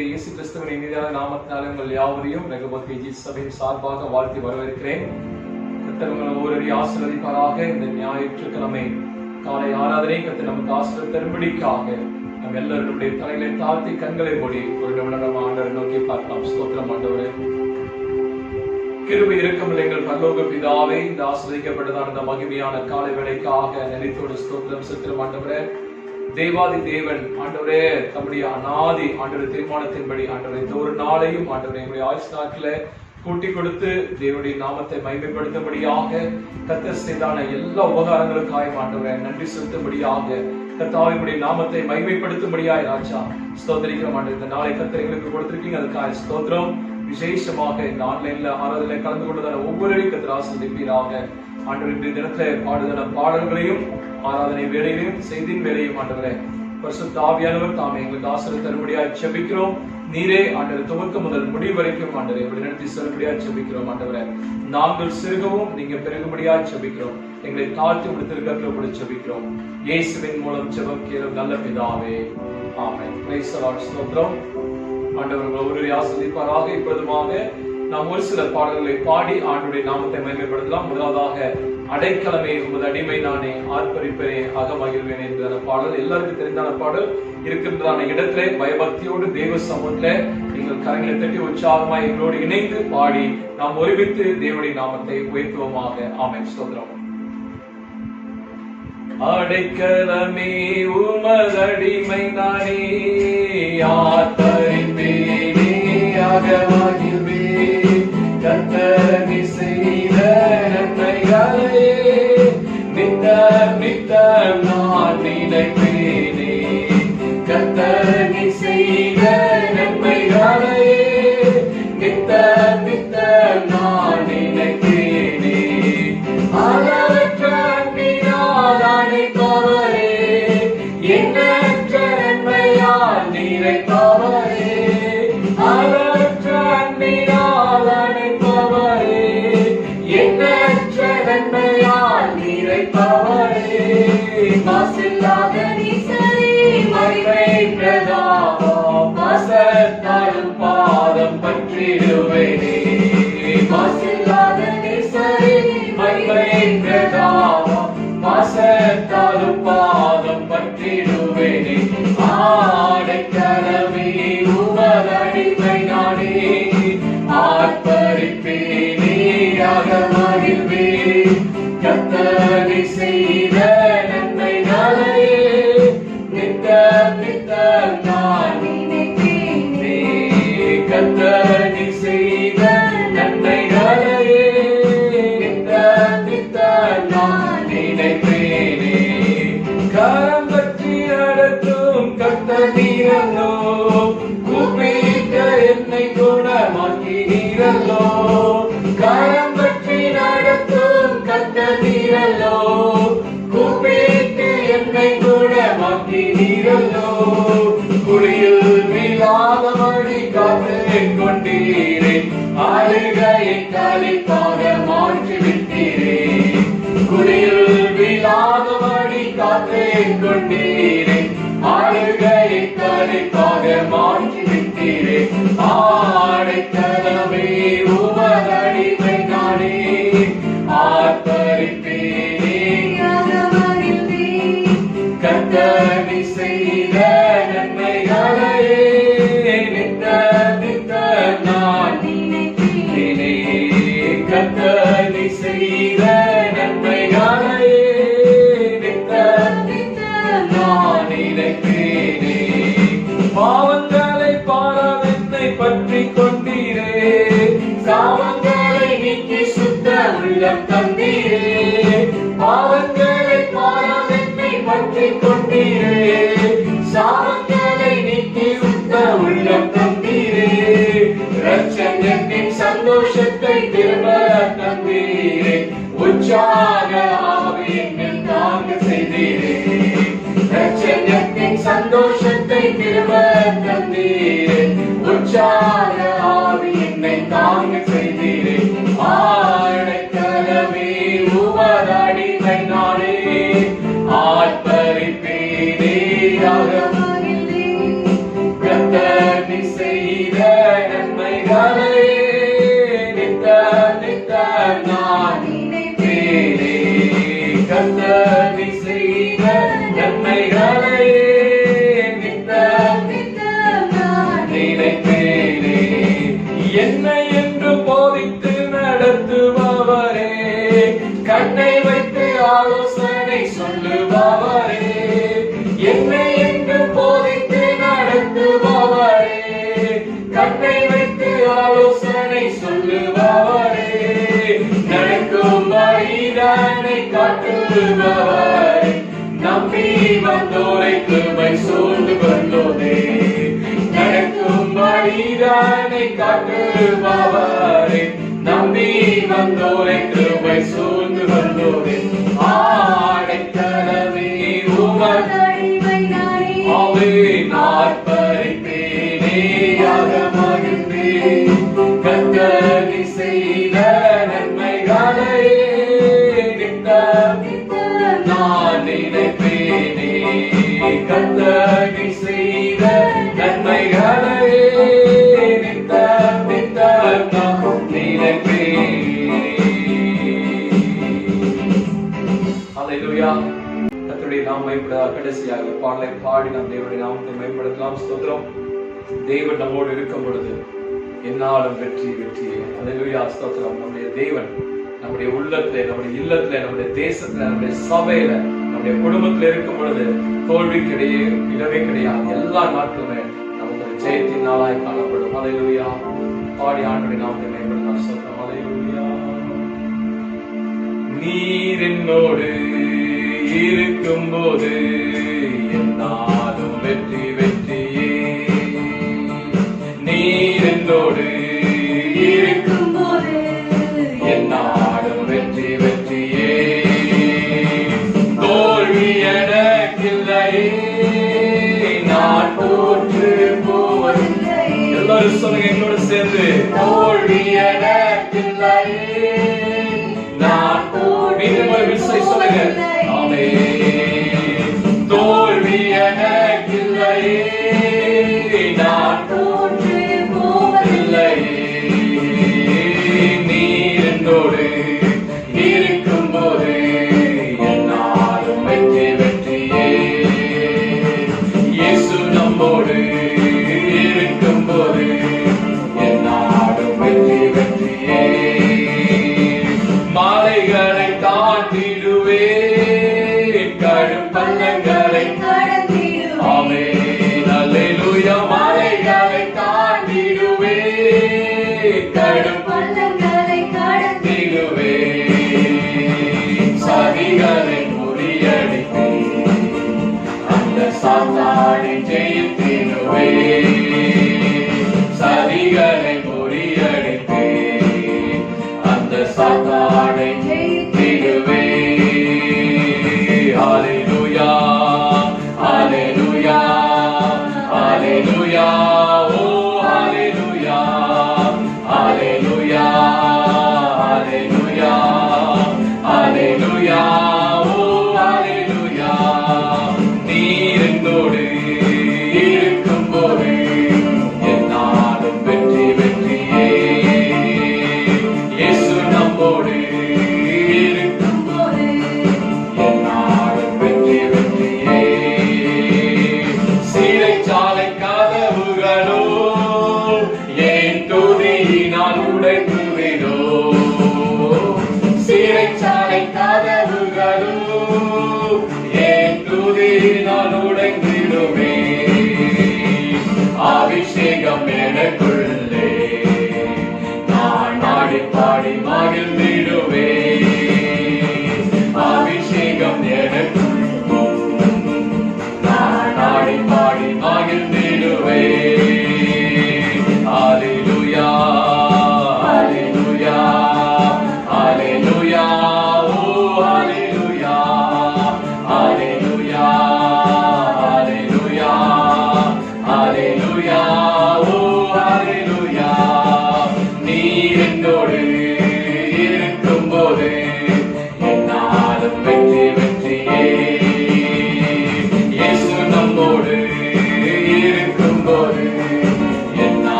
கர்த்தராகிய இயேசு கிறிஸ்துவின் இனிதான நாமத்தினாலே உங்கள் யாவரையும் ரெகோபோத் சபையின் சார்பாக வாழ்த்தி வரவேற்கிறேன். கர்த்தர் உங்களை ஒவ்வொருவரையும் ஆசீர்வதிப்பாராக. இந்த ஞாயிற்றுக்கிழமை காலை ஆராதனை கர்த்தர் நமக்கு ஆசீர்வாதம் தரும்படிக்காக நம்ம எல்லாருடைய தலைகளை தாழ்த்தி கண்களை மூடி ஒரு நிமிடம் ஆண்டவரை நோக்கி பார்க்கலாம். ஸ்தோத்திரம் ஆண்டவரே, கிருபை இரக்கமுள்ள எங்கள் பரலோக பிதாவே, இந்த ஆசீர்வதிக்கப்பட்டதான இந்த மகிமையான காலை வேளைக்காக நினைத்தோடு ஸ்தோத்திரம் செலுத்துகிறோம் ஆண்டவரே. தேவாதி தேவன் ஆண்டவரே தம்முடைய அநாதி ஆண்டவருடைய தீர்மானத்தின்படி ஆண்டவரை இந்த ஒரு நாளையும் ஆண்டவரை எங்களுடைய ஆயுஷ் நாட்கள கூட்டி கொடுத்து தேவனுடைய நாமத்தை மகிமைப்படுத்தும்படியாக கர்த்தர் செய்தான எல்லா உபகாரங்களுக்காக ஆண்டவரை நன்றி செலுத்தும்படியாக கர்த்தாவினுடைய நாமத்தை மகிமைப்படுத்தும்படியாய் ராஜா ஸ்தோத்திரிக்கிறோம். ஆண்டு இந்த நாளை கர்த்தர் எங்களுக்கு கொடுத்திருக்கீங்க, அதுக்காக ஸ்தோத்திரம். விசேஷமாக இந்த ஆன்லைன்ல ஆராதனை கலந்து கொண்டதான ஒவ்வொருவரையும் கர்த்தர் ஆசீர்வதிப்பீராக. ஆண்டவர் இன்றைய தினத்துல பாடுதன பாடல்களையும் ஆராதனை வேலையிலையும் செய்தியின் வேலையும் ஆண்டவரே பரிசுத்த ஆவியானவர் தாமே எங்களுக்கு ஆசீர்வாதம் தரும்படியாய் ஜெபிக்கிறோம். நீரே ஆண்டவர் துவக்கம் முதல் முடிவு வரைக்கும் ஆண்டவரை வழிநடத்தி செல்லும்படியாய் ஜெபிக்கிறோம். ஆண்டவரே நாங்கள் சிறுகவும் நீங்க பெருகும்படியாய் ஜெபிக்கிறோம். எங்களை தாழ்த்தி விடுத்திருக்கிறோம் கூட ஜெபிக்கிறோம். இயேசுவின் மூலம் ஜெபம் கேளும் நல்ல பிதாவே, ஆமென். Praise the Lord. ஸ்தோத்திரம். ஆண்டவர் ஒவ்வொருவரையும் ஆசீர்வதிப்பாராக. இப்பொழுதுமாக நாம் ஒரு சில பாடல்களை பாடி ஆண்டவருடைய நாமத்தை மகிமைப்படுத்தலாம். முதலாவதாக அடைக்கலமே உமது அடிமை நானே, ஆர்ப்பரிப்பேனே அகமகிழ்வேன் என்ற பாடல் எல்லாருக்கும் தெரிந்தான பாடல். இருக்கின்றதான இடத்திலே பயபக்தியோடு தேவ சமூகத்திலே நீங்கள் கரங்களை தட்டி உற்சாகமாய் எங்களோடு இணைந்து பாடி நாம் ஒருமித்து தேவனுடைய நாமத்தை உயர்த்துவோமாக. ஆமென். ஸ்தோத்திரம். அடைக்கலமே உமது அடிமை நானே, ஆர்ப்பரிப்பேனே அகமகிழ்வேன், கர்த்தர் செய்த நன்மைகளை நித்தம் நித்தம் நான் நினைப்பேனே, கர்த்தர் செய்த நன்மைகளை நித்தம் நித்தம் நான் நினைப்பேனே. அளவற்ற அன்பினால் அணைப்பவரே, எண்ணற்ற நன்மையால் நிறைப்பவரே, அளவற்ற அன்பினால் அணைப்பவரே, எண்ணற்ற நன்மையால் நிறைப்பவரே. மாசில்லாத நீசரே மகிமை பிரதாபம், பாசத்தாலும் பாதம் பற்றிடுவேனே. மாசில்லாத நீசரே மகிமை பிரதாபம், பாசத்தாலும் பாதம் பற்றிடுவேனே. ஆடைக்கலமே உமது அடிமை நானே, ஆர்ப்பரிப்பேனே அகமகிழ்வேன், கர்த்தர் செய்த நன்மைகளை நித்தம் நித்தம் நான் நினைப்பேனே, கர்த்தர் செய்த நன்மைகளை நித்தம் நித்தம் நான் நினைப்பேனே. கரம் பற்றி நடத்தும் கர்த்தர் நீரல்லோ, கூப்பிட்ட என்னை குணமாக்கி நீரல்லோ, கரம் பற்றி நடத்தும் கர்த்தர் நீரல்லோ, கூப்பிட்டு என்னை குணமாக்கி நீரல்லோ. குடியில் விழாதபடி காத்துக் கொண்டீரே, ஆளுகையை களிப்பாக மாற்றி விட்டீரே. குடியில் விழாதபடி காத்துக் கொண்டீரே, ஆளுகையை களிப்பாக மாற்றி விட்டீரே. ஆடைக்கலமே உமது அடிமை நானே, ஆர்ப்பரிப்பேனே அகமகிழ்வேன், கர்த்தர் செய்த நன்மைகளை நித்தம் நித்தம் நான் நினைப்பேனே, கர்த்தர் செய்த நன்மைகளை நித்தம் நித்தம் நான் நினைப்பேனே. பாவங்களை பாராதென்னை பற்றி கொண்டீரே, சாவங்களை நீக்கி சுத்த உள்ளம் தந்தீரே. பாவங்களை பாராதென்னை பற்றி கொண்டீரே, சாவ நடத்துபவரே, என்னை என்று போதித்து நடத்துபவரே, கண்ணை வைத்து ஆலோசனை சொல்லுபவரே, நடக்கும் வழிதானை காட்டுபவரே, நம்பி வந்தோரை கிருபை சூழ்ந்து கொண்டோதே, நடக்கும் வழிதானை காட்டுபவரே, நம்பி வந்தோரை கிருபை சூழ்ந்து கொண்டோதே, ஆடைக்கலமே உமது நாற்பறிப்பேனே யாகமாகின்றே, கர்த்தர் செய்த நன்மைகளை நித்தம் நான் நினைப்பேனே, கர்த்தர் செய்த நன்மைகளை நித்தம் நித்தம் நான் நினைப்பேனே. அல்லேலூயா. கர்த்தருடைய நாமம் மகிமைப்பட கடைசியாக பாடலை பாடி நாம் தேவனுடைய நாமத்தை மகிமைப்படுத்தலாம். ஸ்தோத்திரம். தேவன் நம்மோடு இருக்கும் பொழுது என்னாலும் வெற்றி வெற்றியே. அல்லேலூயா. ஸ்தோத்திரம். நம்முடைய தேவன் நம்முடைய உள்ளத்திலே, நம்முடைய இல்லத்திலே, நம்முடைய தேசத்துல, நம்முடைய சபையில, நம்முடைய குடும்பத்துல இருக்கும் பொழுது தோல்வி இடமே கிடையாது. எல்லா நாட்களுமே நமக்கு ஒரு ஜெயத்தின் நாளாய் காணப்படும். அல்லேலூயா. பாடி ஆண்டவருடைய நாமத்தை மகிமைப்படுத்தலாம். ஸ்தோத்திரம். அல்லேலூயா. நீர் என்னோடு இருக்கும் போது என்னாலும் வெற்றி வெற்றியே, நீர் என்னோடு இருக்கும் போது என்னாலும் வெற்றி வெற்றியே, தோல்வி எனக்கில்லையே, நான் தோற்று போவதில்லை. எல்லாரும் சொல்லுங்க என்னோட சேர்ந்து, தோல்வி எனக்கில்லையே, நான் சொல்லுங்க. தோல்வி எனக்கில்லையே, நான் தோற்று போவதில்லையே, நீர் என்னோடு இருக்கும் போது என்னாலும் வெற்றி வெற்றியே, இயேசு நம்மோடு இருக்கும் போது என்னாலும் வெற்றி வெற்றியே, மாலைகளை தாண்டிடுவே, கடும் பள்ளங்களை கடந்திடுவே. ஆமென். அல்லேலூயா. மாலைகளை தாண்டிடுவே, கடும் பள்ளங்களை கடந்திடுவே, சதிகளை முறியடித்து அந்த சாத்தானை ஜெயித்திடுவே, சதிகளை முறியடித்து அந்த சாத்தானை ஜெயித்திடுவே. Hallelujah, hallelujah, hallelujah, oh hallelujah, hallelujah, hallelujah, hallelujah, oh hallelujah. நீர் என்னோடு இருக்கும் போது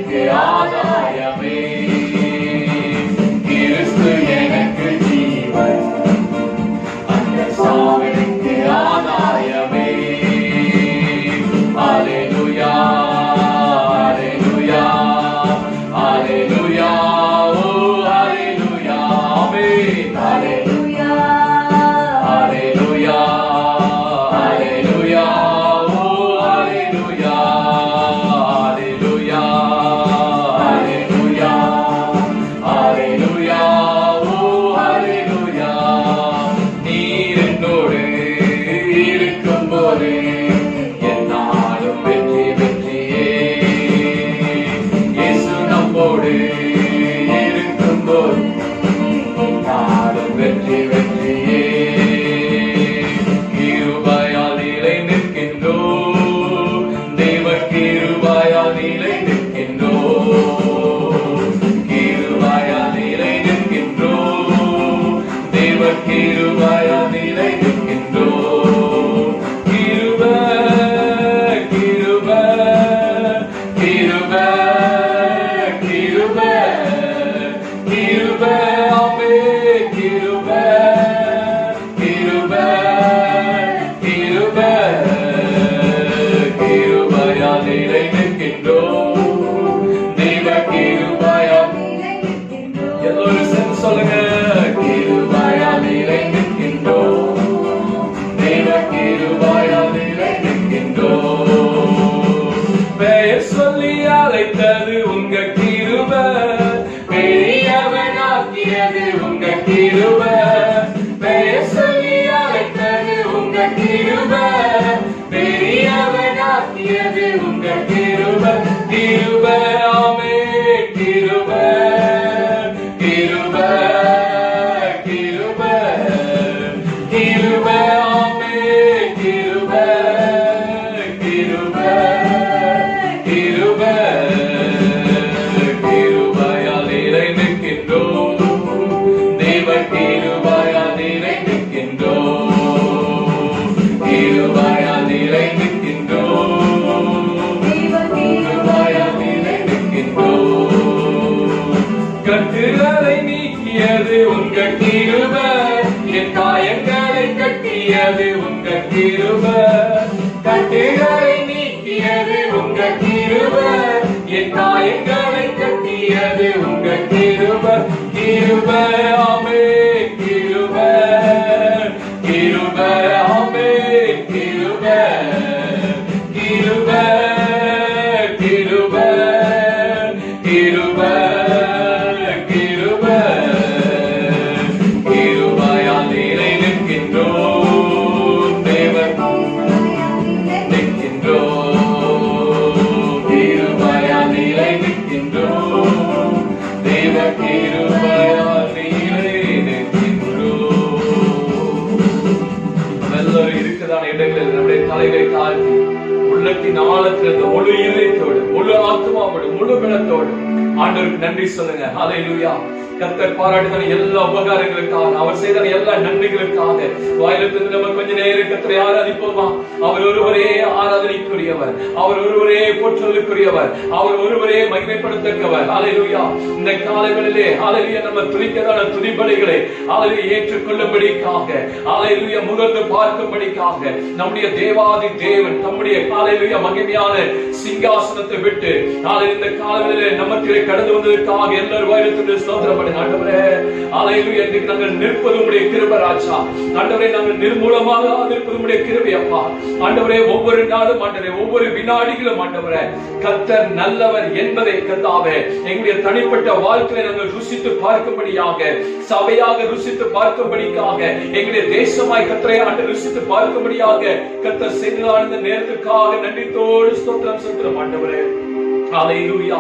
எனக்கு ஆதாயமே, கிறிஸ்து எனக்கு ஜீவன், அந்த சாவிற்கு ஆதாயமே. அல்லேலூயா, அல்லேலூயா, அல்லேலூயா, ஓ அல்லேலூயா, ஆமென். அல்லேலூயா, அல்லேலூயா, அல்லேலூயா, ஓ அல்லேலூயா, அல்லேலூயா, அல்லேலூயா, அல்லேலூயா, ஓ அல்லேலூயா. நீர் என்னோடு இருக்கும்போது என்னாலும் வெற்றி வெற்றியே. இயேசு நம்மோடு இருக்கும்போது என்னாலும் வெற்றி வெற்றியே. கிருபையால் நிலை நிற்கின்றோம், தேவ கிருபையால் நிலை நிற்கின்றோம், கிருபையால் நிலை நிற்கின்றோம், தேவ கிருபையால் நிலை நிற்கின்றோம். கிருபை, கிருபை, கிருபை, கிருபை, கிருபை, ஆமென். கிருபை, கிருபை, கிருபை, கிருபையால் நிலை நிற்கின்றோம், தெய்வ கிருபையால். எல்லோரும் சேர்ந்து சொல்லுங்க. கிருபையால் நிலை நிற்கின்றோம், தெய்வ கிருபையால் நிலை நிற்கின்றோம். பெயர் சொல்லி அழைத்தது உங்க கிருபை, பெரியவனாக்கியது உங்க கிருபை. பெயர் சொல்லி அழைத்தது உங்க கிருபை, பெரியவனாக்கியது உங்க கிருபை. கிருபை, ஆமென். கிருபை, கிருபை, கிருபை, கிருபை, ஆமென். கிருபை, கிருபை, கிருபை, கிருபையால் நிலை நிற்கின்றோம், தெய்வ கிருபையால் நிலை நிற்கின்றோம், கிருபையால் நிலை நிற்கின்றோம், கிருபையால் நிலை நிற்கின்றோம். கட்டுகளை நீக்கியது உங்க கிருபை, என் காயங்களை கட்டியது உங்க கிருபை. கட்டுகளை நீக்கியது உங்க கிருபை, என் காயங்களை கட்டியது உங்க கிருபை. கிருபை, ஆமென். கிருபை, கிருபை, ஆமென். கிருபை, கிருபை, கிருபை, கிருபை, கிருபை, கிருபையால் நிலை நிற்கின்றோம், தேவன் நிற்கின்றோம், கிருபையால் நிலை நிற்கின்றோம், தேவ கிருபையால் நிலை நிற்கின்றோம். எல்லாரும் இருக்குதான இடங்களில் நம்முடைய தலைகளை தாழ்த்தி உள்ளத்தின் ஆழத்திலிருந்து முழு இதயத்தோடு, முழு ஆத்மாவோடு, முழு பலத்தோடு ஆண்டவருக்கு நன்றி சொல்லுங்க. ஹல்லேலூயா. கர்த்தர் பாராட்டின எல்லா உபகாரங்களுக்காக, அவர் செய்த எல்லா நன்மைகளுக்காக வாயிலிருந்து நம்ம கொஞ்ச நேரம் கர்த்தரை ஆராதிப்போமா? அவர் ஒருவரே ஆராதனைக்குரியவர், அவர் ஒருவரே போற்றலுக்குரியவர், அவர் ஒருவரே மகிமைப்படுத்தக்கவர். ஹல்லேலூயா. இந்த காலைகளிலே ஹல்லேலூயா நம்ம துதிக்கதான துதிபலிகளை ஹல்லேலூயா ஏற்றுக்கொள்ளும்படிக்காக, ஹல்லேலூயா முகர்ந்து பார்க்கும்படிக்காக நம்முடைய தேவாதி தேவன் நம்முடைய ஹல்லேலூயா மகிமையான சிங்காசனத்தை விட்டு இந்த காலைகளிலே நமக்கு கடந்து வந்ததற்காக எல்லாரும் வாயிலிருந்து ஸ்தோத்திரம் பண்ணுங்க. ஆண்டவரே ஹல்லேலூயா, இன்றைக்கு நாங்கள் நிற்பது உம்முடைய கிருபை ராஜா. ஆண்டவரே, நாங்கள் நிர்மூலமாக நிற்பது உம்முடைய கிருபை அப்பா. ஆண்டவரே, ஒவ்வொரு நாளும் ஆண்டவரே, ஒவ்வொரு வினாடிகளும் ஆண்டவரே கர்த்தர் நல்லவர் என்பதை கர்த்தாவே எங்களுடைய தனிப்பட்ட வாழ்க்கையை நாங்கள் ருசித்து பார்க்கும்படியாக, சபையாக ருசித்து பார்க்கும்படியாக, எங்களுடைய தேசமாய் கர்த்தரை ஆண்டு ருசித்து பார்க்கும்படியாக கர்த்தர் செய்ததான இந்த நேரத்துக்காக நன்றியோடு ஸ்தோத்திரம் செலுத்துகிறோம் ஆண்டவரே. ஹல்லேலூயா.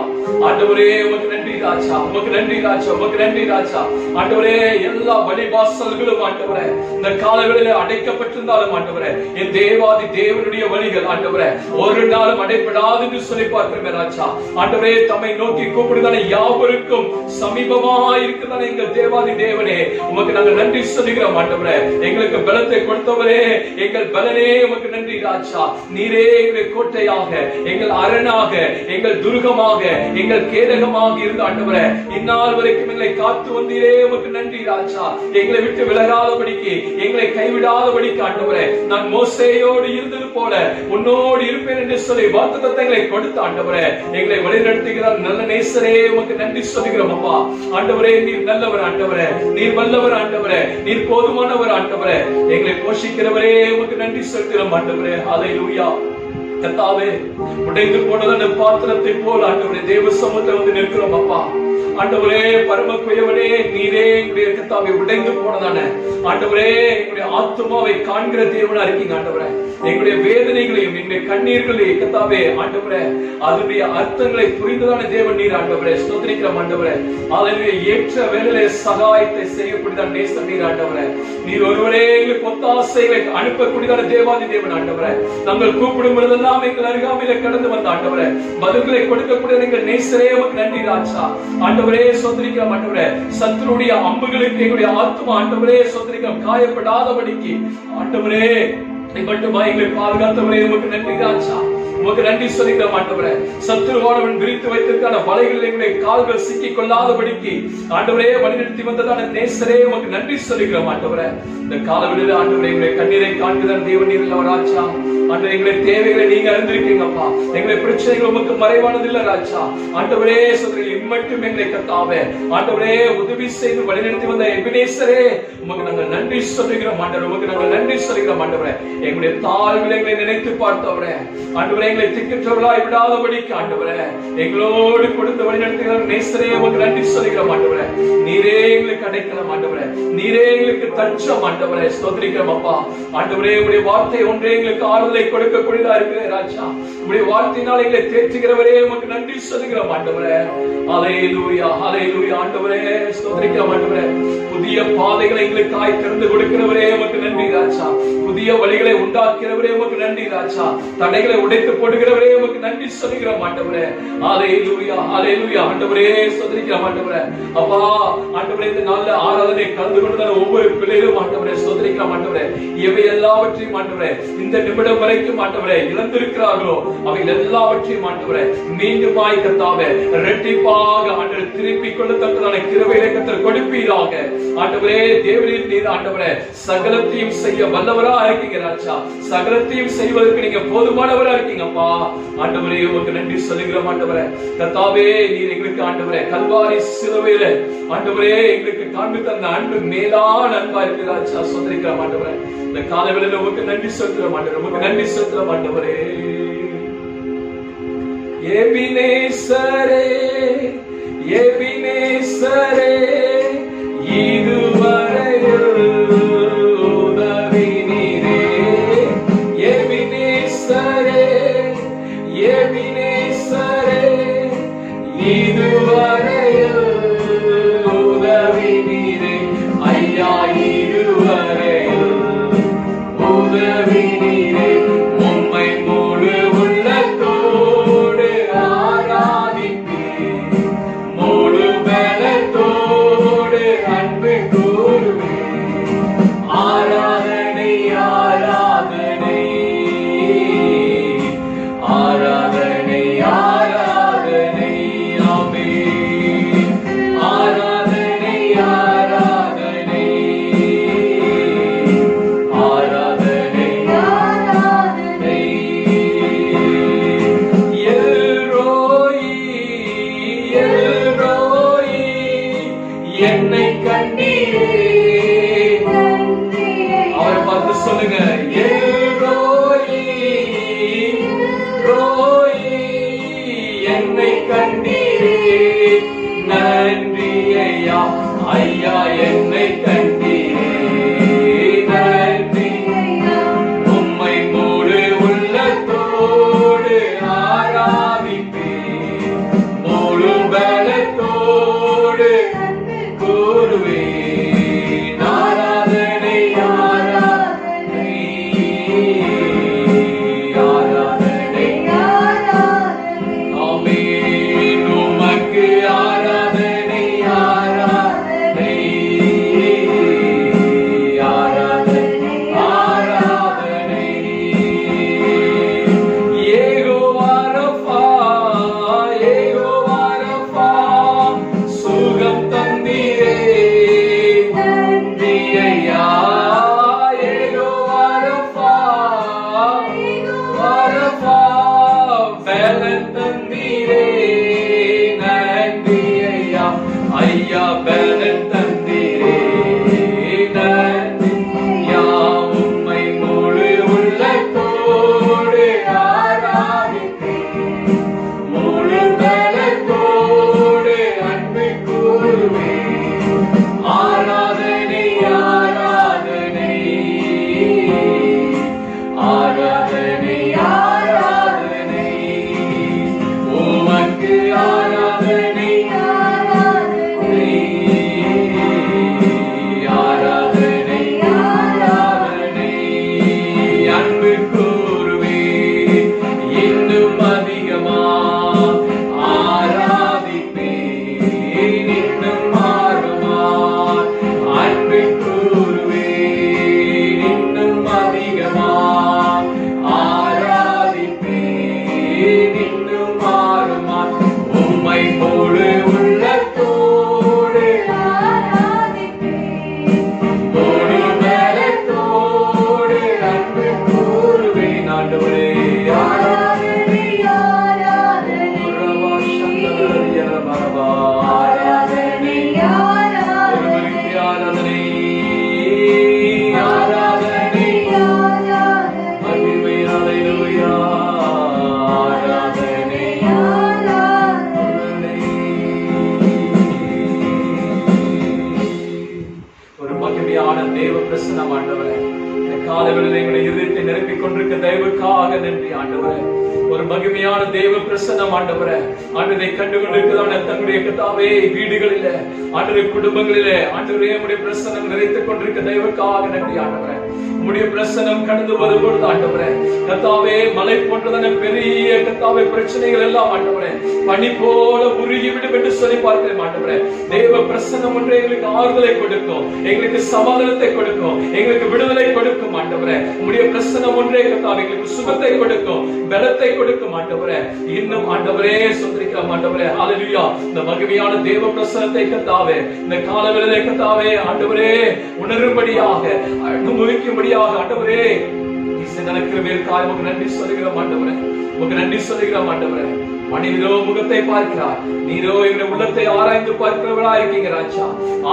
ஆண்டவரே உமக்கு நன்றி ராஜா, உமக்கு நன்றி ராஜா, உமக்கு நன்றி ராஜா. ஆண்டவரே, எல்லா வழிவாசல்களும் ஆண்டவரே இந்த காலவெளியிலே அடைக்கப்பட்டிருந்தாலும் ஆண்டவரே என் தேவாதி தேவனுடைய வழிகள் ஆண்டவரே ஒரு நாளும் அடைப்படாது என்று சொல்லி பார்க்கிறோம் ராஜா. ஆண்டவரே, தம்மை நோக்கி கூப்பிடுதான யாவருக்கும் சமீபமாக இருக்குதான எங்கள் தேவாதி தேவனே, உமக்கு நாங்கள் நன்றி சொல்லுகிறோம் ஆண்டவரே. எங்களுக்கு பலத்தை கொடுத்தவரே, எங்கள் பலனே உமக்கு நன்றி ராஜா. நீரே எங்கள் கோட்டையாக, எங்கள் அரணாக, எங்கள் எங்கள் துருகமாக, எங்கள் கேடகமாக இருந்த ஆண்டவரே, இந்நாள் வரைக்கும் எங்களை காத்து வந்தீரே, உமக்கு நன்றி ராஜா. எங்களை விட்டு விலகாதபடிக்கு, எங்களை கைவிடாதபடிக்கு ஆண்டவரே, நான் மோசேயோடு இருந்தது போல உன்னோடு இருப்பேன் என்று சொல்லி வாக்குத்தத்தங்களை கொடுத்த ஆண்டவரே, எங்களை வழிநடத்துகிறார் நல்ல நேசரே, உமக்கு நன்றி சொல்கிறோம் அப்பா. ஆண்டவரே, நீர் நல்லவர் ஆண்டவரே, நீர் வல்லவர் ஆண்டவரே, நீர் போதுமானவர் ஆண்டவரே, எங்களை போஷிக்கிறவரே, உமக்கு நன்றி சொல்கிறோம் ஆண்டவரே. ஹல்லேலூயா. கர்த்தாவே, உடைந்து போனதான பாத்திரத்தை போல ஆண்டவரே தேவ சமூகத்தில் வந்து நிற்கிறோம் அப்பா. ஆண்டவரே, பரம குயவனே, நீரே எங்களுடைய கர்த்தாவே உடைந்து போனதான ஆண்டவரே எங்களுடைய ஆத்துமாவை காண்கிற தேவனா இருக்கீங்க ஆண்டவரே. எங்களுடைய வேதனைகளையும் எங்களுடைய கண்ணீர்களையும் கர்த்தாவே ஆண்டவரே அதனுடைய அர்த்தங்களை புரிந்ததான தேவன் நீர் ஆண்டவரே. ஸ்தோத்திரிக்கிறோம் ஆண்டவரே. ஹல்லேலூயா. ஏற்ற வேளையிலே சகாயத்தை செய்யக்கூடியதான நேசர் நீர் ஆண்டவரே. நீர் ஒருவரே எங்களுக்கு ஒத்தாசைகளை அனுப்பக்கூடியதான தேவாதி தேவன் ஆண்டவரே. நாங்கள் கூப்பிடும் பொழுதெல்லாம் எங்கள் அருகாமையில கடந்து வந்த ஆண்டவரே, பதில்களை கொடுக்கக்கூடிய எங்கள் நேசரே, உமக்கு நன்றி ராஜா. ஆண்டவரே, ஸ்தோத்திரிக்கிறோம் ஆண்டவரே. சத்துருடைய அம்புகளுக்கு எங்களுடைய ஆத்துமா ஆண்டவரே ஸ்தோத்திரிக்கிறோம் காயப்படாதபடிக்கு ஆண்டவரே மட்டுமா எங்களை பாதுகாத்தவரே, உமக்கு நன்றி ராஜா. உமக்கு நன்றி சொல்கிறோம் ஆண்டவரே. சத்துருவானவன் விரித்து வைத்திருக்கான வலைகளில் எங்களுடைய கால்கள் சிக்கிக் கொள்ளாதபடிக்கு ஆண்டவரே வழிநடத்தி வந்ததான நேசரே, உமக்கு நன்றி சொல்கிறோம் ஆண்டவரே. இந்த காலவெளியில ஆண்டவரே எங்களுடைய கண்ணீரை காண்கிற தேவன் நீர் அல்லவா ராஜா. ஆண்டவரே, எங்களுடைய தேவைகளை நீங்க அறிந்திருக்கீங்கப்பா. எங்களுடைய பிரச்சனைகள் உமக்கு மறைவானது இல்ல ராஜா. ஆண்டவரே சொல்றீங்க இம்மட்டும் எங்களை கர்த்தாவே ஆண்டவரே உதவி செய்து வழிநடத்தி வந்த எபினேசரே, உமக்கு நாங்கள் நன்றி சொல்கிறோம் ஆண்டவரே. உமக்கு நாங்கள் நன்றி சொல்கிறோம் ஆண்டவரே. எங்களுடைய தாழ்வில் எங்களை நினைத்து பார்த்தவரே ஆண்டவரே, எங்களை திக்கற்றவர்களாய் விடாதபடிக்கு ஆண்டவரே எங்களோடு கொடுத்து வழிநடத்துகிற நேசரே, உமக்கு நன்றி சொல்கிறோம் ஆண்டவரே. நீரே எங்களுக்கு அடைக்கலம் ஆண்டவரே, நீரே எங்களுக்கு தஞ்சம் ஆண்டவரே. ஸ்தோத்திரிக்கிறோம் அப்பா. ஆண்டவரே, உடைய வார்த்தை ஒன்றே எங்களுக்கு ஆறுதலை கொடுக்கக்கூடியதா இருக்கிற ராஜா. உடைய வார்த்தையினால் எங்களை தேற்றுகிறவரே, உமக்கு நன்றி சொல்கிறோம் ஆண்டவரே. ஹல்லேலூயா, ஹல்லேலூயா ஆண்டவரே. ஸ்தோத்திரிக்கிறோம் ஆண்டவரே. புதிய பாதைகளை எங்களுக்கு காய் திறந்து கொடுக்கிறவரே, உமக்கு நன்றி ராஜா. புதிய வழிகளை உண்டாக்கிறவரே, உமக்கு நன்றி ராஜா. தடைகளை உடைத்து போடுகிறவரே, உமக்கு நன்றி சொல்கிறோம் ஆண்டவரே. ஹல்லேலூயா, ஹல்லேலூயா ஆண்டவரே. ஸ்தோத்திரிக்கிறோம் ஆண்டவரே. அப்பா ஆண்டவரே, இந்த நாள்ல ஆராதனை கலந்து கொண்டதான ஒவ்வொரு பிள்ளைகளும் ஆண்டவரே ஸ்தோத்திரிக்கிறோம் ஆண்டவரே. இவை எல்லாவற்றையும் ஆண்டவரே இந்த நிமிடம் வரைக்கும் ஆண்டவரே இழந்திருக்கிறார்களோ அவைகள் எல்லாவற்றையும் ஆண்டவரே மீண்டுமாய் கர்த்தாவே இரட்டிப்பாக ஆண்டவரே திருப்பிக் கொள்ளத்தக்கதான கிருபையை கர்த்தர் கொடுப்பீராக. ஆண்டவரே, தேவரீர் நீர் ஆண்டவரே சகலத்தையும் செய்ய வல்லவரா இருக்கீங்க ராஜா. சகலத்தையும் செய்வதற்கு நீங்க போதுமானவரா இருக்கீங்கப்பா. ஆண்டவரே, உமக்கு நன்றி சொல்கிறோம் ஆண்டவரே. கர்த்தாவே, நீர் எங்களுக்கு ஆண்டவரே கல்வாரி சிலுவையில ஆண்டவரே எங்களுக்கு காண்பித்த அந்த அன்பு மேலான அன்பா இருக்கு ராஜா. ஸ்தோத்திரிக்கிறோம் ஆண்டவரே. இந்த காலவேளையில உமக்கு நன்றி சொல்கிறோம் ஆண்டவரே. உமக்கு நன்றி சொல்கிறோம் ஆண்டவரே. எபினேசரே, எபினேசரே, இதுவரையில் உதவி நீரே. எபினேசரே, எபினேசரே, இதுவரையில் உதவி நீரே. ஐயா, இதுவரையில் உதவி நீரே. உம்மை முழு உள்ளத்தோடு ஆராதிப்பேன், முழு பலத்தோடு அன்பு கூறுவேன். ஆராதனை, ஆராதனை, ஆராதனை, ஆராதனை, ஆமென். ஆராதனை, ஆராதனை, ஆராதனை, ஆராதனை. எல்ரோயி, எல்ரோயி, என்னை கண்டீரே. அவரை பார்த்து சொல்லுங்க, எல்ரோயி, ரோயி, என்னை கண்டீரே. நன்றி ஐயா, ஐயா என்னை கண்டீரே. நன்றி. உம்மை முழு உள்ளத்தோடு ஆராதிப்பேன், முழு பலத்தோடு கூறுவேன். ஆராதனை, ஆராதனை, ஆராதனை, ஆமென். உமக்கு ஆராதனை, ஆராதனை, ஆராதனை, ஆராதனை. யெகோவா ரஃபா, நன்றி ஆண்டவரே. ஒரு மகிமையான தேவ பிரசன்னம் ஆண்டவரே, ஆண்டவரை கண்டு கொண்டிருக்கிறதான தங்களுடைய கர்த்தாவே வீடுகளிலே, ஆண்டவரை குடும்பங்களிலே, ஆண்டவரே உம்முடைய பிரசன்னம் நிறைத்துக் கொண்டிருக்க தெய்வக்காக நன்றி ஆண்டவரே. உம்முடைய பிரசன்னம் கடந்து வரும்பொழுது ஆண்டவரே கர்த்தாவே, மலை போன்றதான பெரிய கர்த்தாவே பிரச்சனைகள் எல்லாம் ஆண்டவரே பனி போல உருகிவிடும் என்று சொல்லி பார்க்கிறேன் ஆண்டவரே. தேவ பிரசன்னம் ஒன்றே எங்களுக்கு ஆறுதலை கொடுக்கும், எங்களுக்கு சமாதானத்தை கொடுக்கும், எங்களுக்கு விடுதலை கொடுக்கும் ஆண்டவரே. உம்முடைய பிரசன்னம் ஒன்றே கர்த்தாவே எங்களுக்கு சுகத்தை கொடுக்கும், பலத்தை கொடுக்கும் ஆண்டவரே. இன்னும் ஆண்டவரே சொல்லிருக்கிறோம் ஆண்டவரே. ஹல்லேலூயா. இந்த மகிமையான தேவ பிரசன்னத்தை கர்த்தாவே இந்த காலவேளையிலே கர்த்தாவே ஆண்டவரே உணரும்படியாக, அனுபவிக்கும்படியாக ஆண்டவரே நடக்கிற மேற்காய் உமக்கு நன்றி சொல்லுகிறோம் ஆண்டவரே. உமக்கு நன்றி சொல்லுகிறோம் ஆண்டவரே. மனிதரோ முகத்தை பார்க்கிறார், நீரோ எங்களுடைய உள்ளத்தை ஆராய்ந்து பார்க்கிறவர்களா இருக்கீங்க ராஜா.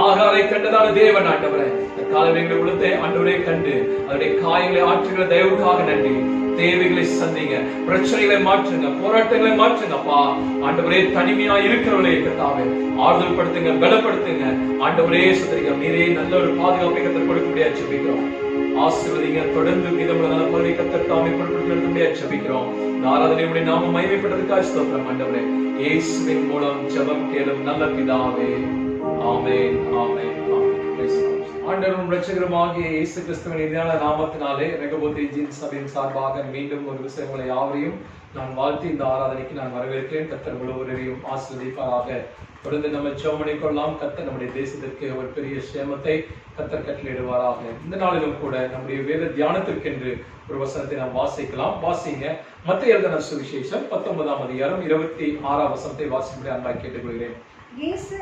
ஆகாரை கண்டதான தேவன் ஆண்டவரே, காலம் எங்களுடைய உள்ளத்தை ஆண்டவரே கண்டு அதனுடைய காயங்களை ஆற்றுகிற தயவுக்காக நன்றி. தேவைகளை சந்திங்க, பிரச்சனைகளை மாற்றுங்க, போராட்டங்களை மாற்றுங்கப்பா ஆண்டவரே. தனிமையா இருக்கிறவர்களே கர்த்தாவே ஆறுதல் படுத்துங்க, பலப்படுத்துங்க ஆண்டவரே. சுதரிங்க நீரே நல்ல ஒரு பாதுகாப்பை கர்த்தர் கொடுக்க முடியாது ஜெபிக்கிறோம். ஆசீர்வதிங்க, தொடர்ந்து மீதமுள்ள நல்ல பகுதி கர்த்தர் தாமே பொறுப்படுத்த முடியாது ஜெபிக்கிறோம். இந்த ஆராதனையுடைய நாம மகிமைப்பட்டதற்காக ஸ்தோத்திரம் ஆண்டவரே. இயேசுவின் மூலம் ஜெபம் கேளும் நல்ல பிதாவே. ஆமென், ஆமென், ஆமென். ஆண்டவரும் இரட்சகருமாகிய இயேசு கிறிஸ்துவின் இனிதான நாமத்தினாலே ரெகோபோத் ரீஜியன் சபையின் சார்பாக மீண்டும் ஒரு விஷயம் உங்களை யாவரையும் நான் வாழ்த்தி இந்த ஆராதனைக்கு நான் வரவேற்கிறேன். கர்த்தர் ஒவ்வொருவரையும் ஆசீர்வதிப்பாராக. தொடர்ந்து நம்ம ஜெபம் கொள்ளலாம். கர்த்தர் நம்முடைய தேசத்திற்கு ஒரு பெரிய சேமத்தை கர்த்தர் கட்டளையிடுவாராக. இந்த நாளிலும் கூட நம்முடைய வேத தியானத்திற்கென்று ஒரு வசனத்தை நாம் வாசிக்கலாம். வாசிங்க. மத்தேயு எழுதின சுவிசேஷம் 19ஆம் அதிகாரம் 26ஆம் வசனத்தை வாசிக்கும்படி அன்பாய் கேட்டுக்கொள்கிறேன். இயேசு